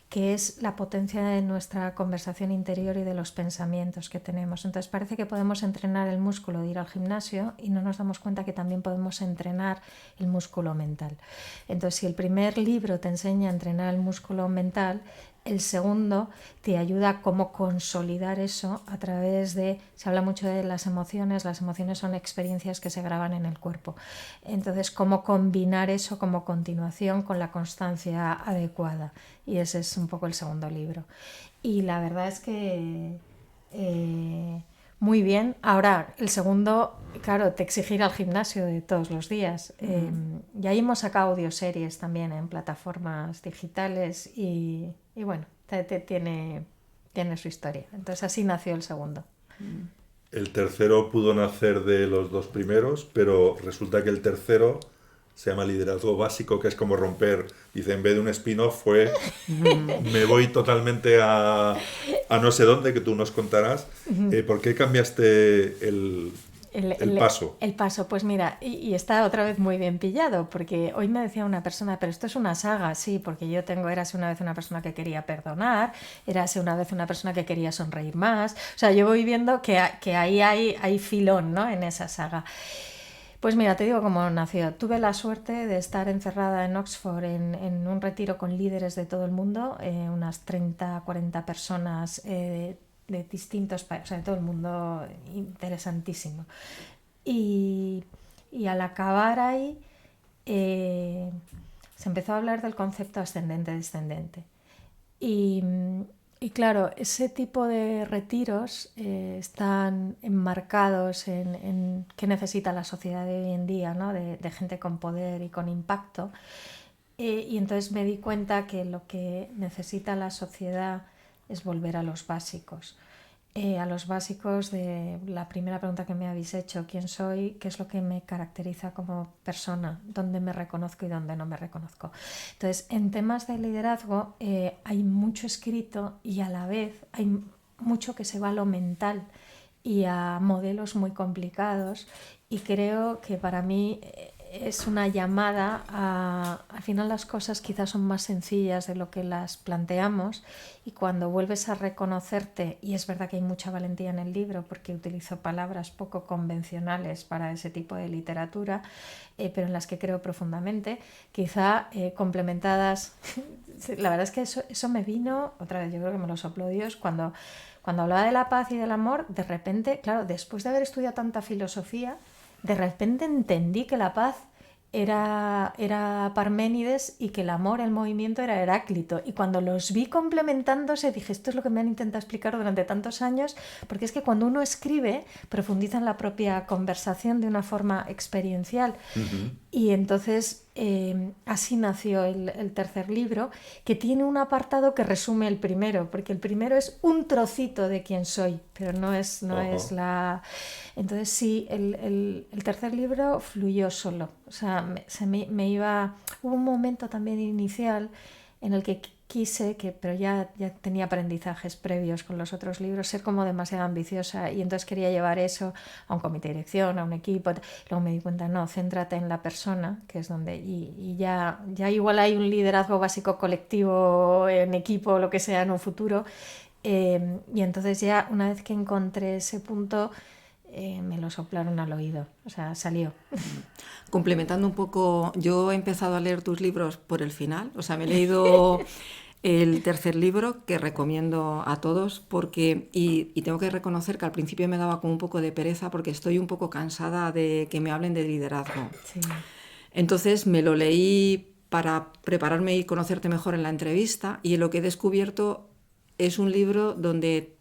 que es la potencia de nuestra conversación interior y de los pensamientos que tenemos. Entonces parece que podemos entrenar el músculo de ir al gimnasio y no nos damos cuenta que también podemos entrenar el músculo mental. Entonces si el primer libro te enseña a entrenar el músculo mental, el segundo te ayuda a cómo consolidar eso a través de, se habla mucho de las emociones son experiencias que se graban en el cuerpo. Entonces, cómo combinar eso como continuación con la constancia adecuada. Y ese es un poco el segundo libro. Y la verdad es que muy bien. Ahora, el segundo, claro, te exigirá al gimnasio de todos los días. Y ahí hemos sacado audioseries también en plataformas digitales y bueno, tiene su historia. Entonces así nació el segundo. El tercero pudo nacer de los 2 primeros, pero resulta que el tercero se llama Liderazgo Básico, que es como romper, dice, en vez de un spin-off fue me voy totalmente a no sé dónde, que tú nos contarás. ¿Por qué cambiaste el paso? El paso, pues mira, y está otra vez muy bien pillado, porque hoy me decía una persona, pero esto es una saga, sí, porque yo érase una vez una persona que quería perdonar, érase una vez una persona que quería sonreír más, o sea, yo voy viendo que ahí hay filón, ¿no?, en esa saga. Pues mira, te digo cómo nació. Tuve la suerte de estar encerrada en Oxford en un retiro con líderes de todo el mundo, unas 30, 40 personas de distintos países, o sea, de todo el mundo, interesantísimo. Y al acabar ahí se empezó a hablar del concepto ascendente-descendente. Y claro, ese tipo de retiros están enmarcados en qué necesita la sociedad de hoy en día, ¿no?, de gente con poder y con impacto. Y entonces me di cuenta que lo que necesita la sociedad es volver a los básicos. a los básicos de la primera pregunta que me habéis hecho: ¿quién soy? ¿Qué es lo que me caracteriza como persona? ¿Dónde me reconozco y dónde no me reconozco? Entonces, en temas de liderazgo hay mucho escrito y a la vez hay mucho que se va a lo mental y a modelos muy complicados, y creo que para mí es una llamada al final las cosas quizás son más sencillas de lo que las planteamos, y cuando vuelves a reconocerte, y es verdad que hay mucha valentía en el libro porque utilizo palabras poco convencionales para ese tipo de literatura, pero en las que creo profundamente, quizá complementadas. La verdad es que eso me vino, otra vez yo creo que me lo sopló Dios, cuando hablaba de la paz y del amor. De repente, claro, después de haber estudiado tanta filosofía, de repente entendí que la paz era Parménides y que el amor, el movimiento, era Heráclito. Y cuando los vi complementándose, dije, esto es lo que me han intentado explicar durante tantos años, porque es que cuando uno escribe, profundiza en la propia conversación de una forma experiencial. Uh-huh. Y entonces así nació el tercer libro, que tiene un apartado que resume el primero, porque el primero es un trocito de quién soy, pero no es la... Entonces sí, el tercer libro fluyó solo. O sea, me iba... Hubo un momento también inicial en el que quise, pero ya tenía aprendizajes previos con los otros libros, ser como demasiado ambiciosa, y entonces quería llevar eso a un comité de dirección, a un equipo. Luego me di cuenta, no, céntrate en la persona, que es donde... Y ya igual hay un liderazgo básico colectivo, en equipo, lo que sea, en un futuro. Y entonces ya una vez que encontré ese punto... me lo soplaron al oído, o sea, salió. Complementando un poco, yo he empezado a leer tus libros por el final, o sea, me he leído el tercer libro, que recomiendo a todos, porque, y tengo que reconocer que al principio me daba como un poco de pereza, porque estoy un poco cansada de que me hablen de liderazgo. Sí. Entonces me lo leí para prepararme y conocerte mejor en la entrevista, y lo que he descubierto es un libro donde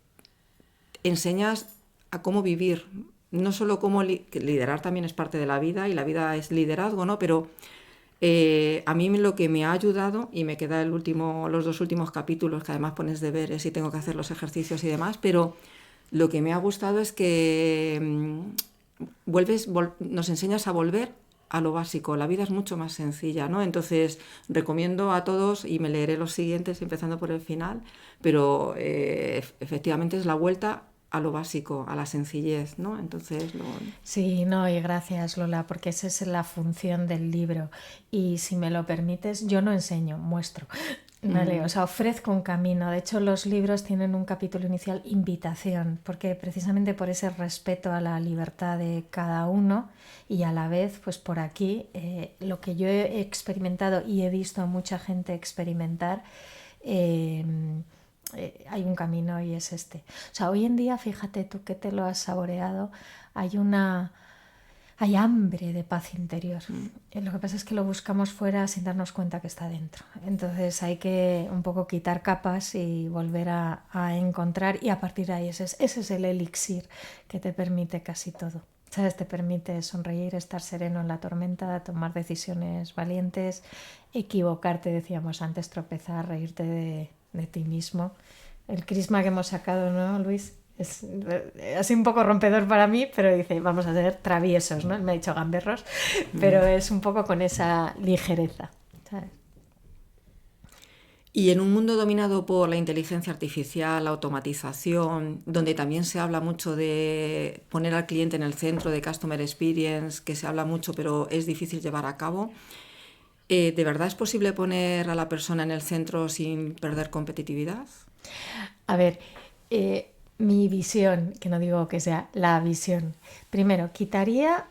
enseñas a cómo vivir, no solo cómo liderar, también es parte de la vida y la vida es liderazgo, ¿no? Pero a mí lo que me ha ayudado, y me queda los 2 últimos capítulos, que además pones deberes y tengo que hacer los ejercicios y demás, pero lo que me ha gustado es que nos enseñas a volver a lo básico. La vida es mucho más sencilla, ¿no? Entonces recomiendo a todos, y me leeré los siguientes empezando por el final, pero efectivamente es la vuelta a lo básico, a la sencillez, ¿no? Entonces Sí, no, y gracias, Lola, porque esa es la función del libro. Y si me lo permites, yo no enseño, muestro. Vale, o sea, ofrezco un camino. De hecho, los libros tienen un capítulo inicial, invitación, porque precisamente por ese respeto a la libertad de cada uno, y a la vez, pues por aquí, lo que yo he experimentado y he visto a mucha gente experimentar, hay un camino, y es este. O sea, hoy en día, fíjate tú que te lo has saboreado, hay hambre de paz interior. Lo que pasa es que lo buscamos fuera sin darnos cuenta que está dentro. Entonces hay que un poco quitar capas y volver a encontrar, y a partir de ahí ese es el elixir que te permite casi todo. ¿Sabes? Te permite sonreír, estar sereno en la tormenta, tomar decisiones valientes, equivocarte, decíamos antes, tropezar, reírte de ti mismo. El crisma que hemos sacado, ¿no, Luis? Es así un poco rompedor para mí, pero dice, vamos a ser traviesos, ¿no? Me ha dicho gamberros, pero es un poco con esa ligereza, ¿sabes? Y en un mundo dominado por la inteligencia artificial, la automatización, donde también se habla mucho de poner al cliente en el centro, de customer experience, que se habla mucho pero es difícil llevar a cabo, ¿de verdad es posible poner a la persona en el centro sin perder competitividad? A ver, mi visión, que no digo que sea la visión, primero quitaría,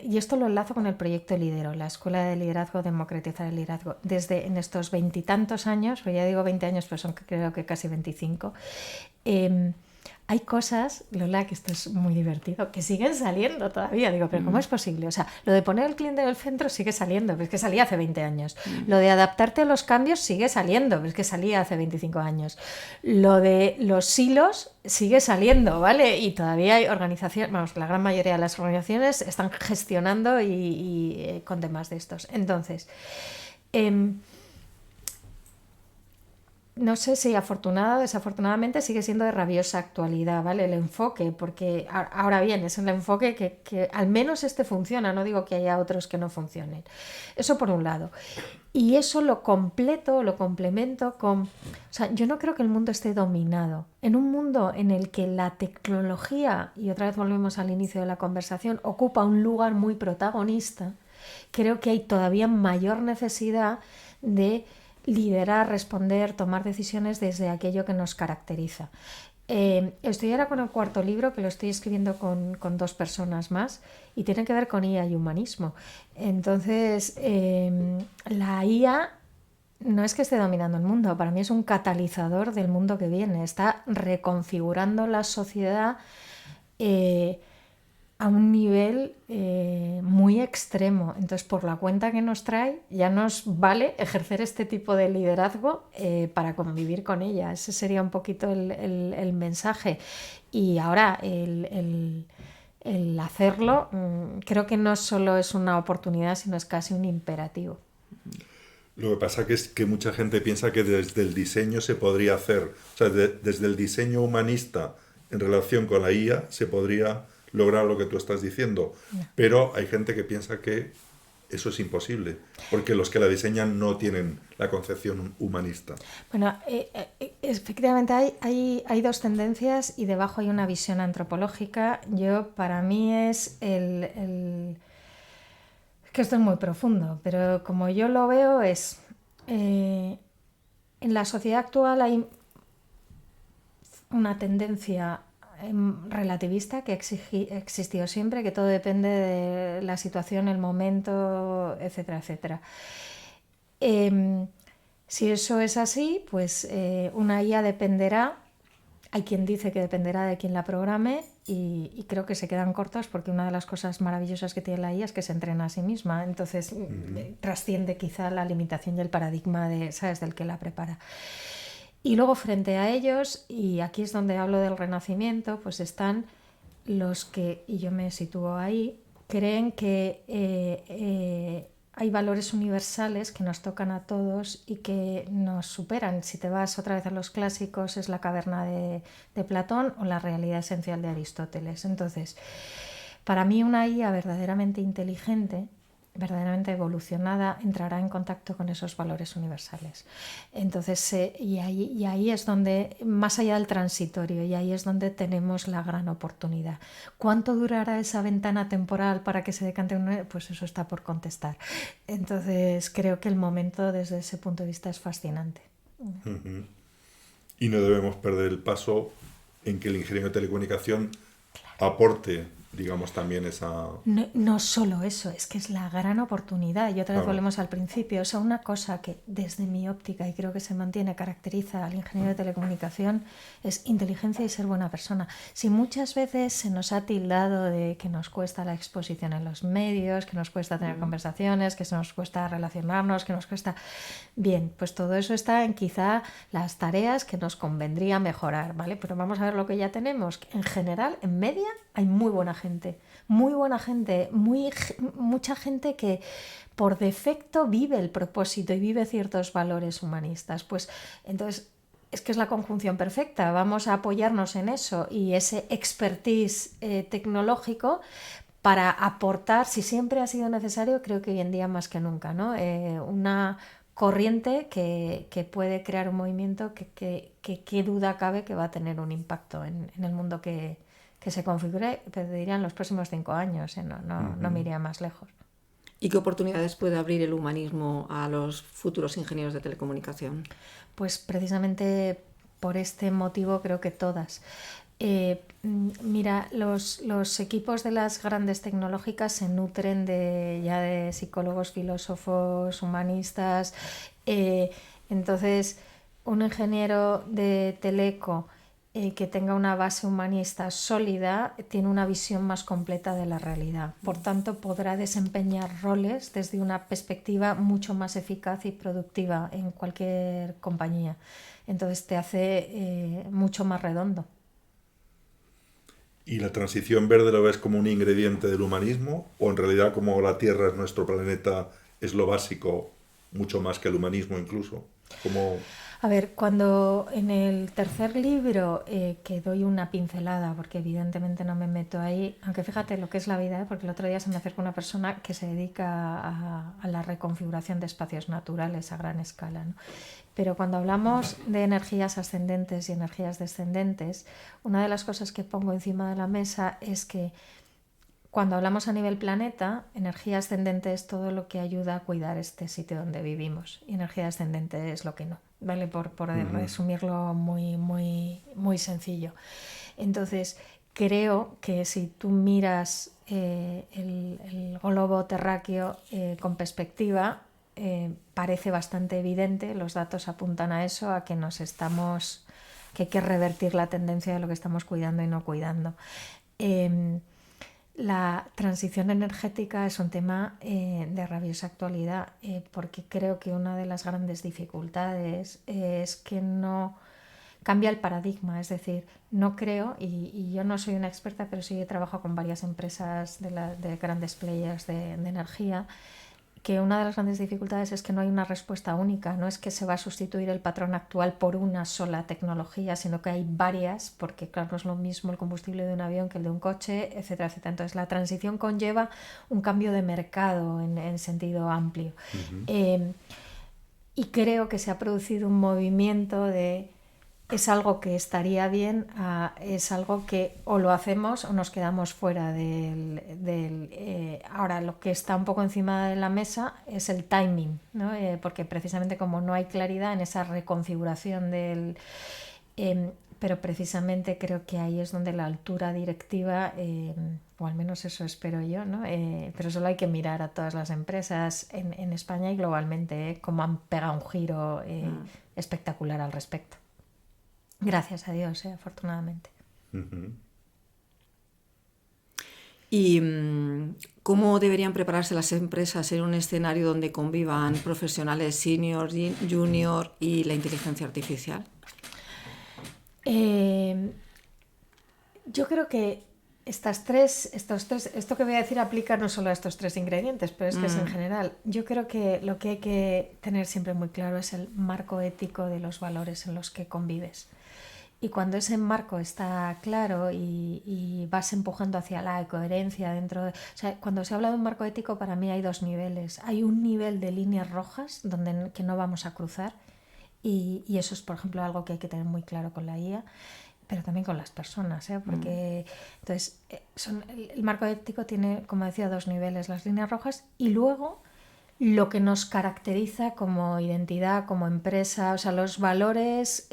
y esto lo enlazo con el proyecto Lidero, la Escuela de Liderazgo, Democratizar el Liderazgo. Desde en estos 20 y tantos años, o ya digo 20 años, pero son creo que casi 25, hay cosas, Lola, que esto es muy divertido, que siguen saliendo todavía. Digo, pero ¿cómo es posible? O sea, lo de poner al cliente en el centro sigue saliendo, pero es que salía hace 20 años. Lo de adaptarte a los cambios sigue saliendo, pero es que salía hace 25 años. Lo de los silos sigue saliendo, ¿vale? Y todavía hay organizaciones, vamos, la gran mayoría de las organizaciones están gestionando y con temas de estos. Entonces, no sé si afortunada o desafortunadamente sigue siendo de rabiosa actualidad, ¿vale? El enfoque, porque ahora bien, es el enfoque que al menos este funciona, no digo que haya otros que no funcionen. Eso por un lado. Y eso lo complemento con... O sea, yo no creo que el mundo esté dominado. En un mundo en el que la tecnología, y otra vez volvemos al inicio de la conversación, ocupa un lugar muy protagonista, creo que hay todavía mayor necesidad de liderar, responder, tomar decisiones desde aquello que nos caracteriza. Estoy ahora con el 4º libro, que lo estoy escribiendo con 2 personas más, y tiene que ver con IA y humanismo. Entonces, la IA no es que esté dominando el mundo, para mí es un catalizador del mundo que viene, está reconfigurando la sociedad a un nivel muy extremo. Entonces, por la cuenta que nos trae, ya nos vale ejercer este tipo de liderazgo para convivir con ella. Ese sería un poquito el mensaje. Y ahora, el hacerlo, creo que no solo es una oportunidad, sino es casi un imperativo. Lo que pasa es que mucha gente piensa que desde el diseño se podría hacer, o sea, desde el diseño humanista en relación con la IA se podría lograr lo que tú estás diciendo, pero hay gente que piensa que eso es imposible, porque los que la diseñan no tienen la concepción humanista. Bueno, efectivamente hay 2 tendencias y debajo hay una visión antropológica. Para mí es que esto es muy profundo, pero como yo lo veo es, en la sociedad actual hay una tendencia relativista que existió siempre, que todo depende de la situación, el momento, etcétera, etcétera. Si eso es así, pues una IA dependerá, hay quien dice que dependerá de quien la programe, y creo que se quedan cortos, porque una de las cosas maravillosas que tiene la IA es que se entrena a sí misma, entonces trasciende quizá la limitación y el paradigma ¿sabes?, del que la prepara. Y luego, frente a ellos, y aquí es donde hablo del Renacimiento, pues están los que, y yo me sitúo ahí, creen que hay valores universales que nos tocan a todos y que nos superan. Si te vas otra vez a los clásicos, es la caverna de Platón o la realidad esencial de Aristóteles. Entonces, para mí una IA verdaderamente inteligente, verdaderamente evolucionada, entrará en contacto con esos valores universales. Entonces, y ahí es donde, más allá del transitorio, y ahí es donde tenemos la gran oportunidad. ¿Cuánto durará esa ventana temporal para que se decante un...? Pues eso está por contestar. Entonces, creo que el momento desde ese punto de vista es fascinante. Y no debemos perder el paso en que el ingeniero de telecomunicación aporte, digamos, también esa... No solo eso, es que es la gran oportunidad. Y otra vez volvemos al principio. O sea, una cosa que desde mi óptica, y creo que se mantiene, caracteriza al ingeniero de telecomunicación, es inteligencia y ser buena persona. Si muchas veces se nos ha tildado de que nos cuesta la exposición en los medios, que nos cuesta tener conversaciones, que se nos cuesta relacionarnos, que nos cuesta... Bien, pues todo eso está en quizá las tareas que nos convendría mejorar, ¿vale? Pero vamos a ver lo que ya tenemos. En general, en media, hay muy buena gente, mucha gente que por defecto vive el propósito y vive ciertos valores humanistas. Pues entonces es que es la conjunción perfecta, vamos a apoyarnos en eso y ese expertise tecnológico para aportar, si siempre ha sido necesario, creo que hoy en día más que nunca, ¿no? Una corriente que puede crear un movimiento que qué duda cabe que va a tener un impacto en el mundo que se configure, pero diría en los próximos 5 años, no me iría más lejos. ¿Y qué oportunidades puede abrir el humanismo a los futuros ingenieros de telecomunicación? Pues precisamente por este motivo creo que todas. Mira, los equipos de las grandes tecnológicas se nutren de psicólogos, filósofos, humanistas. Entonces, un ingeniero de teleco que tenga una base humanista sólida tiene una visión más completa de la realidad. Por tanto, podrá desempeñar roles desde una perspectiva mucho más eficaz y productiva en cualquier compañía. Entonces te hace mucho más redondo. ¿Y la transición verde lo ves como un ingrediente del humanismo? ¿O en realidad, como la Tierra es nuestro planeta, es lo básico, mucho más que el humanismo incluso? ¿Cómo A ver, cuando en el tercer libro, que doy una pincelada, porque evidentemente no me meto ahí, aunque fíjate lo que es la vida, porque el otro día se me acercó una persona que se dedica a la reconfiguración de espacios naturales a gran escala, ¿no? Pero cuando hablamos de energías ascendentes y energías descendentes, una de las cosas que pongo encima de la mesa es que cuando hablamos a nivel planeta, energía ascendente es todo lo que ayuda a cuidar este sitio donde vivimos y energía descendente es lo que no, ¿vale? Por resumirlo muy sencillo. Entonces, creo que si tú miras el globo terráqueo con perspectiva, parece bastante evidente, los datos apuntan a eso, a que que hay que revertir la tendencia de lo que estamos cuidando y no cuidando. La transición energética es un tema de rabiosa actualidad, porque creo que una de las grandes dificultades es que no cambia el paradigma, es decir, no creo, y yo no soy una experta, pero sí he trabajado con varias empresas de grandes players de energía, que una de las grandes dificultades es que no hay una respuesta única, no es que se va a sustituir el patrón actual por una sola tecnología, sino que hay varias, porque claro, no es lo mismo el combustible de un avión que el de un coche, etcétera, etcétera. Entonces la transición conlleva un cambio de mercado en sentido amplio. Y creo que se ha producido un movimiento de es algo que estaría bien, es algo que o lo hacemos o nos quedamos fuera ahora lo que está un poco encima de la mesa es el timing, ¿no? Porque precisamente como no hay claridad en esa reconfiguración pero precisamente creo que ahí es donde la altura directiva, o al menos eso espero yo, ¿no? Pero solo hay que mirar a todas las empresas en España y globalmente, cómo han pegado un giro espectacular al respecto. Gracias a Dios, afortunadamente. ¿Y cómo deberían prepararse las empresas en un escenario donde convivan profesionales senior, junior y la inteligencia artificial? Yo creo que esto que voy a decir aplica no solo a estos tres ingredientes, pero es que es en general. Yo creo que lo que hay que tener siempre muy claro es el marco ético de los valores en los que convives. Y cuando ese marco está claro y vas empujando hacia la coherencia dentro de... O sea, cuando se habla de un marco ético, para mí hay dos niveles. Hay un nivel de líneas rojas que no vamos a cruzar y eso es, por ejemplo, algo que hay que tener muy claro con la IA, pero también con las personas, porque entonces el marco ético tiene, como decía, dos niveles, las líneas rojas y luego lo que nos caracteriza como identidad, como empresa, o sea, los valores...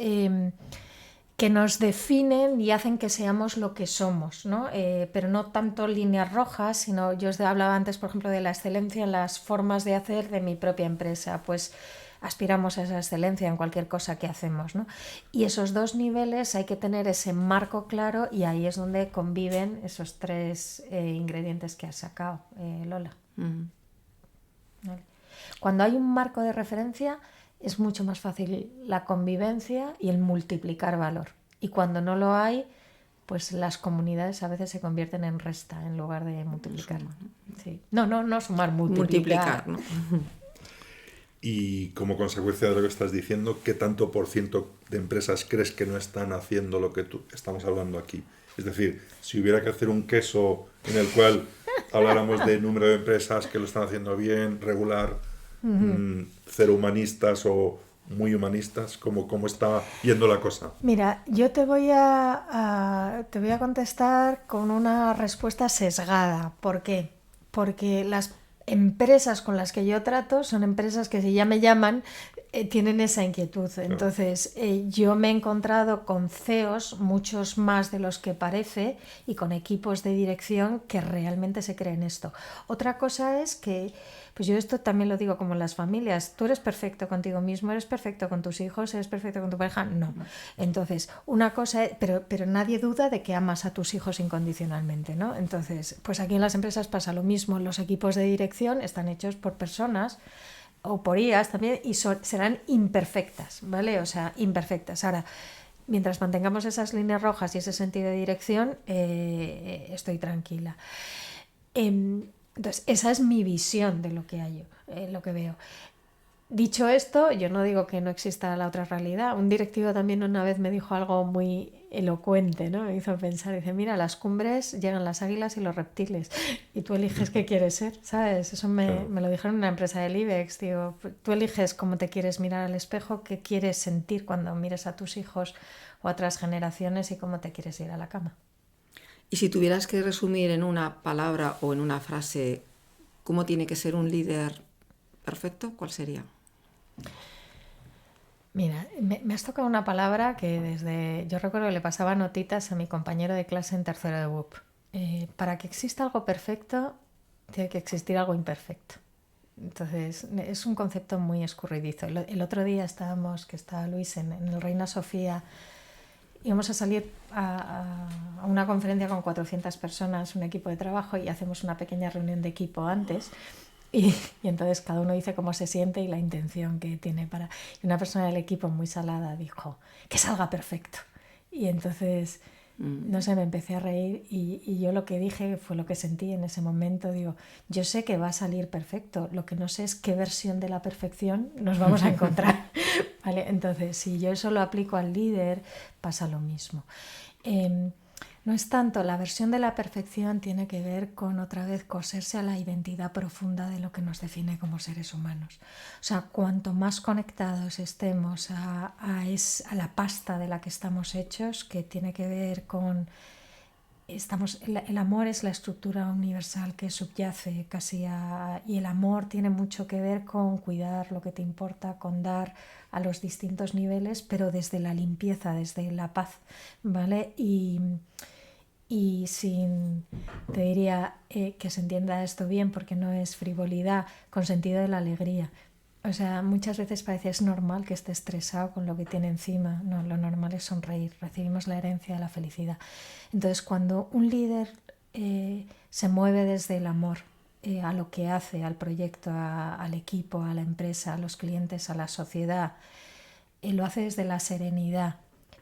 que nos definen y hacen que seamos lo que somos, ¿no? Pero no tanto líneas rojas, sino yo os hablaba antes, por ejemplo, de la excelencia en las formas de hacer de mi propia empresa, pues aspiramos a esa excelencia en cualquier cosa que hacemos, ¿no? Y esos dos niveles hay que tener ese marco claro y ahí es donde conviven esos tres ingredientes que has sacado, Lola. ¿Vale? Cuando hay un marco de referencia es mucho más fácil la convivencia y el multiplicar valor. Y cuando no lo hay, pues las comunidades a veces se convierten en resta en lugar de multiplicar. Sí. No sumar, multiplicar. ¿No? Y como consecuencia de lo que estás diciendo, ¿qué tanto por ciento de empresas crees que no están haciendo lo que estamos hablando aquí? Es decir, si hubiera que hacer un queso en el cual habláramos de número de empresas que lo están haciendo bien, regular, cero humanistas o muy humanistas, ¿cómo está yendo la cosa? Mira, yo te voy a contestar con una respuesta sesgada. ¿Por qué? Porque las empresas con las que yo trato son empresas que si ya me llaman tienen esa inquietud. Entonces yo me he encontrado con CEOs, muchos más de los que parece, y con equipos de dirección que realmente se creen esto. Otra cosa es que, pues yo esto también lo digo como en las familias, tú eres perfecto contigo mismo, eres perfecto con tus hijos, eres perfecto con tu pareja, no. Entonces, una cosa, pero nadie duda de que amas a tus hijos incondicionalmente, ¿no? Entonces, pues aquí en las empresas pasa lo mismo, los equipos de dirección están hechos por personas o por IAs también y serán imperfectas, ¿vale? O sea, imperfectas. Ahora, mientras mantengamos esas líneas rojas y ese sentido de dirección, estoy tranquila. Entonces, esa es mi visión de lo que hay, lo que veo. Dicho esto, yo no digo que no exista la otra realidad. Un directivo también una vez me dijo algo muy elocuente, ¿no? Me hizo pensar, dice, mira, a las cumbres llegan las águilas y los reptiles y tú eliges qué quieres ser, ¿sabes? Eso me lo dijeron en una empresa del IBEX, digo, tú eliges cómo te quieres mirar al espejo, qué quieres sentir cuando mires a tus hijos o a otras generaciones y cómo te quieres ir a la cama. Y si tuvieras que resumir en una palabra o en una frase cómo tiene que ser un líder perfecto, ¿cuál sería? Mira, me has tocado una palabra que yo recuerdo que le pasaba notitas a mi compañero de clase en tercero de BUP. Para que exista algo perfecto, tiene que existir algo imperfecto. Entonces, es un concepto muy escurridizo. El otro día que estaba Luis en el Reina Sofía, íbamos a salir a una conferencia con 400 personas, un equipo de trabajo, y hacemos una pequeña reunión de equipo antes. Y entonces cada uno dice cómo se siente y la intención que tiene para... Y una persona del equipo muy salada dijo, que salga perfecto. Y entonces, no sé, me empecé a reír y yo lo que dije fue lo que sentí en ese momento. Digo, yo sé que va a salir perfecto, lo que no sé es qué versión de la perfección nos vamos a encontrar. ¿Vale? Entonces, si yo eso lo aplico al líder, pasa lo mismo. No es tanto, la versión de la perfección tiene que ver con otra vez coserse a la identidad profunda de lo que nos define como seres humanos. O sea, cuanto más conectados estemos a la pasta de la que estamos hechos, que tiene que ver con... el amor es la estructura universal que subyace casi y el amor tiene mucho que ver con cuidar lo que te importa, con dar a los distintos niveles, pero desde la limpieza, desde la paz, ¿vale? Y te diría que se entienda esto bien, porque no es frivolidad, con sentido de la alegría. O sea, muchas veces parece es normal que esté estresado con lo que tiene encima. No, lo normal es sonreír. Recibimos la herencia de la felicidad. Entonces, cuando un líder se mueve desde el amor a lo que hace, al proyecto, al equipo, a la empresa, a los clientes, a la sociedad, lo hace desde la serenidad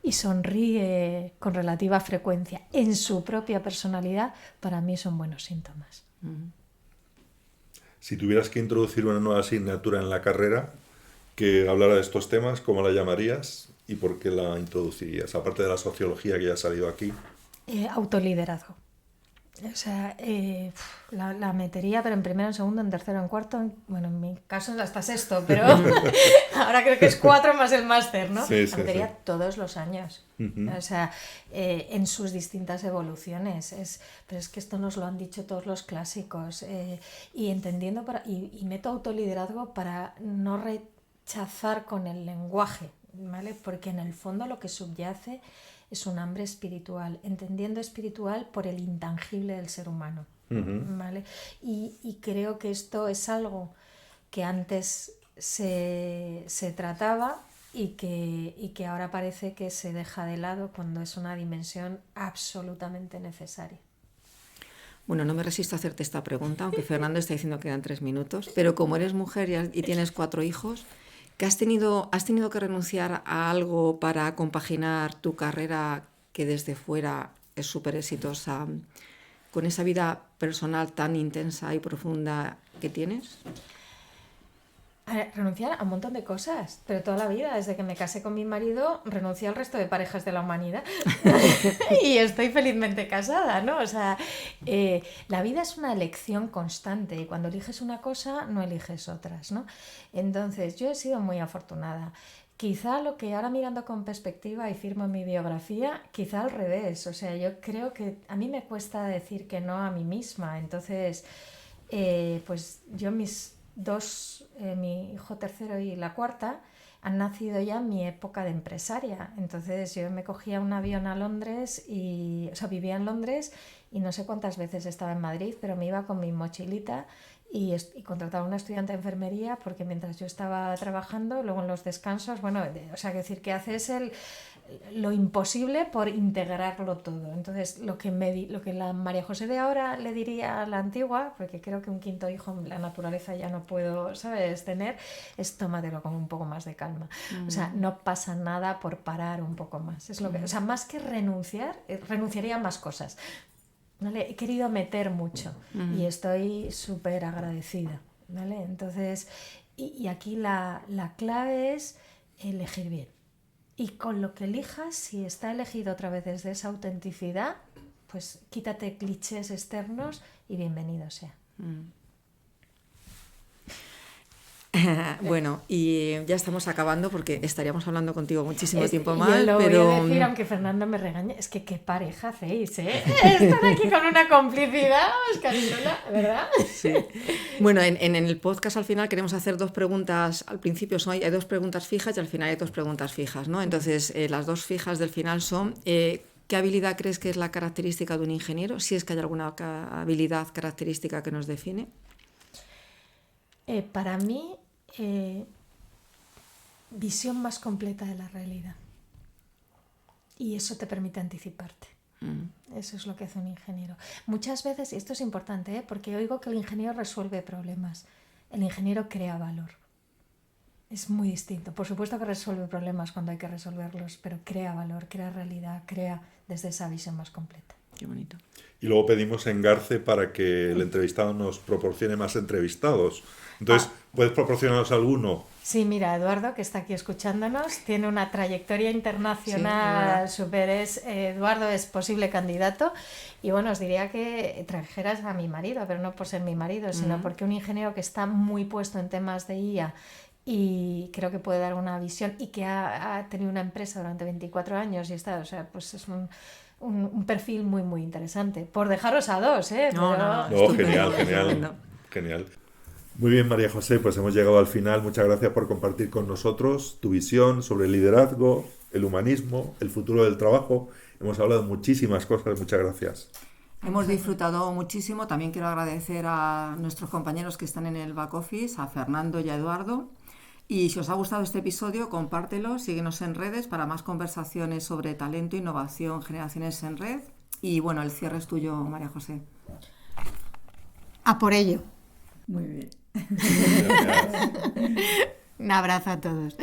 y sonríe con relativa frecuencia en su propia personalidad, para mí son buenos síntomas. Si tuvieras que introducir una nueva asignatura en la carrera que hablara de estos temas, ¿cómo la llamarías y por qué la introducirías? Aparte de la sociología que ya ha salido aquí. Autoliderazgo. O sea, la metería, pero en primero, en segundo, en tercero, en cuarto, bueno, en mi caso hasta sexto, pero ahora creo que es 4 más el máster, ¿no? Sí, la metería sí. todos los años, o sea, en sus distintas evoluciones, pero es que esto nos lo han dicho todos los clásicos, y entendiendo, y meto autoliderazgo para no rechazar con el lenguaje, ¿vale? Porque en el fondo lo que subyace es un hambre espiritual, entendiendo espiritual por el intangible del ser humano, ¿vale? Y creo que esto es algo que antes se trataba y que ahora parece que se deja de lado cuando es una dimensión absolutamente necesaria. Bueno, no me resisto a hacerte esta pregunta, aunque Fernando está diciendo que quedan 3 minutos, pero como eres mujer y tienes 4 hijos, ¿que has tenido que renunciar a algo para compaginar tu carrera, que desde fuera es súper exitosa, con esa vida personal tan intensa y profunda que tienes? Renunciar a un montón de cosas, pero toda la vida, desde que me casé con mi marido, renuncié al resto de parejas de la humanidad y estoy felizmente casada, ¿no? O sea, la vida es una elección constante y cuando eliges una cosa, no eliges otras, ¿no? Entonces, yo he sido muy afortunada. Quizá lo que ahora mirando con perspectiva y firmo en mi biografía, quizá al revés. O sea, yo creo que a mí me cuesta decir que no a mí misma. Entonces, pues yo mis 2, mi hijo tercero y la cuarta, han nacido ya en mi época de empresaria. Entonces yo me cogía un avión a Londres vivía en Londres y no sé cuántas veces estaba en Madrid, pero me iba con mi mochilita y contrataba a una estudiante de enfermería porque mientras yo estaba trabajando, luego en los descansos, que decir que haces lo imposible por integrarlo todo. Entonces, lo que la María José de ahora le diría a la antigua, porque creo que un 5.º hijo en la naturaleza ya no puedo, ¿sabes?, tener, es tómatelo con un poco más de calma. O sea, no pasa nada por parar un poco más. Es lo que, o sea, más que renunciar, renunciaría a más cosas. ¿Vale? He querido meter mucho y estoy súper agradecida, ¿vale? Entonces, Y aquí la clave es elegir bien. Y con lo que elijas, si está elegido otra vez desde esa autenticidad, pues quítate clichés externos y bienvenido sea. Bueno, y ya estamos acabando porque estaríamos hablando contigo muchísimo tiempo Yo más, lo pero voy a decir, aunque Fernando me regañe, es que qué pareja hacéis, ¿eh? Están aquí con una complicidad, Oscaritola, ¿verdad? sí. Bueno, en el podcast al final queremos hacer 2 preguntas. Al principio hay 2 preguntas fijas y al final hay 2 preguntas fijas, ¿no? Entonces, las 2 fijas del final son ¿qué habilidad crees que es la característica de un ingeniero? Si es que hay alguna habilidad característica que nos define. Para mí, visión más completa de la realidad. Y eso te permite anticiparte. Eso es lo que hace un ingeniero. Muchas veces, y esto es importante, porque oigo que el ingeniero resuelve problemas. El ingeniero crea valor. Es muy distinto. Por supuesto que resuelve problemas cuando hay que resolverlos, pero crea valor, crea realidad, crea desde esa visión más completa. Qué bonito. Y luego pedimos en Garce para que el entrevistado nos proporcione más entrevistados. Entonces, ¿puedes proporcionarnos alguno? Sí, mira, Eduardo, que está aquí escuchándonos, tiene una trayectoria internacional súper. Eduardo es posible candidato. Y bueno, os diría que trajeras a mi marido, pero no por ser mi marido, sino porque un ingeniero que está muy puesto en temas de IA y creo que puede dar una visión y que ha tenido una empresa durante 24 años y está, o sea, pues es un perfil muy, muy interesante. Por dejaros a 2, ¿eh? No, Genial. Muy bien, María José, pues hemos llegado al final. Muchas gracias por compartir con nosotros tu visión sobre el liderazgo, el humanismo, el futuro del trabajo. Hemos hablado de muchísimas cosas. Muchas gracias. Hemos disfrutado muchísimo. También quiero agradecer a nuestros compañeros que están en el back office, a Fernando y a Eduardo. Y si os ha gustado este episodio, compártelo, síguenos en redes para más conversaciones sobre talento, innovación, generaciones en red. Y bueno, el cierre es tuyo, María José. A por ello. Muy bien. Gracias. Un abrazo a todos.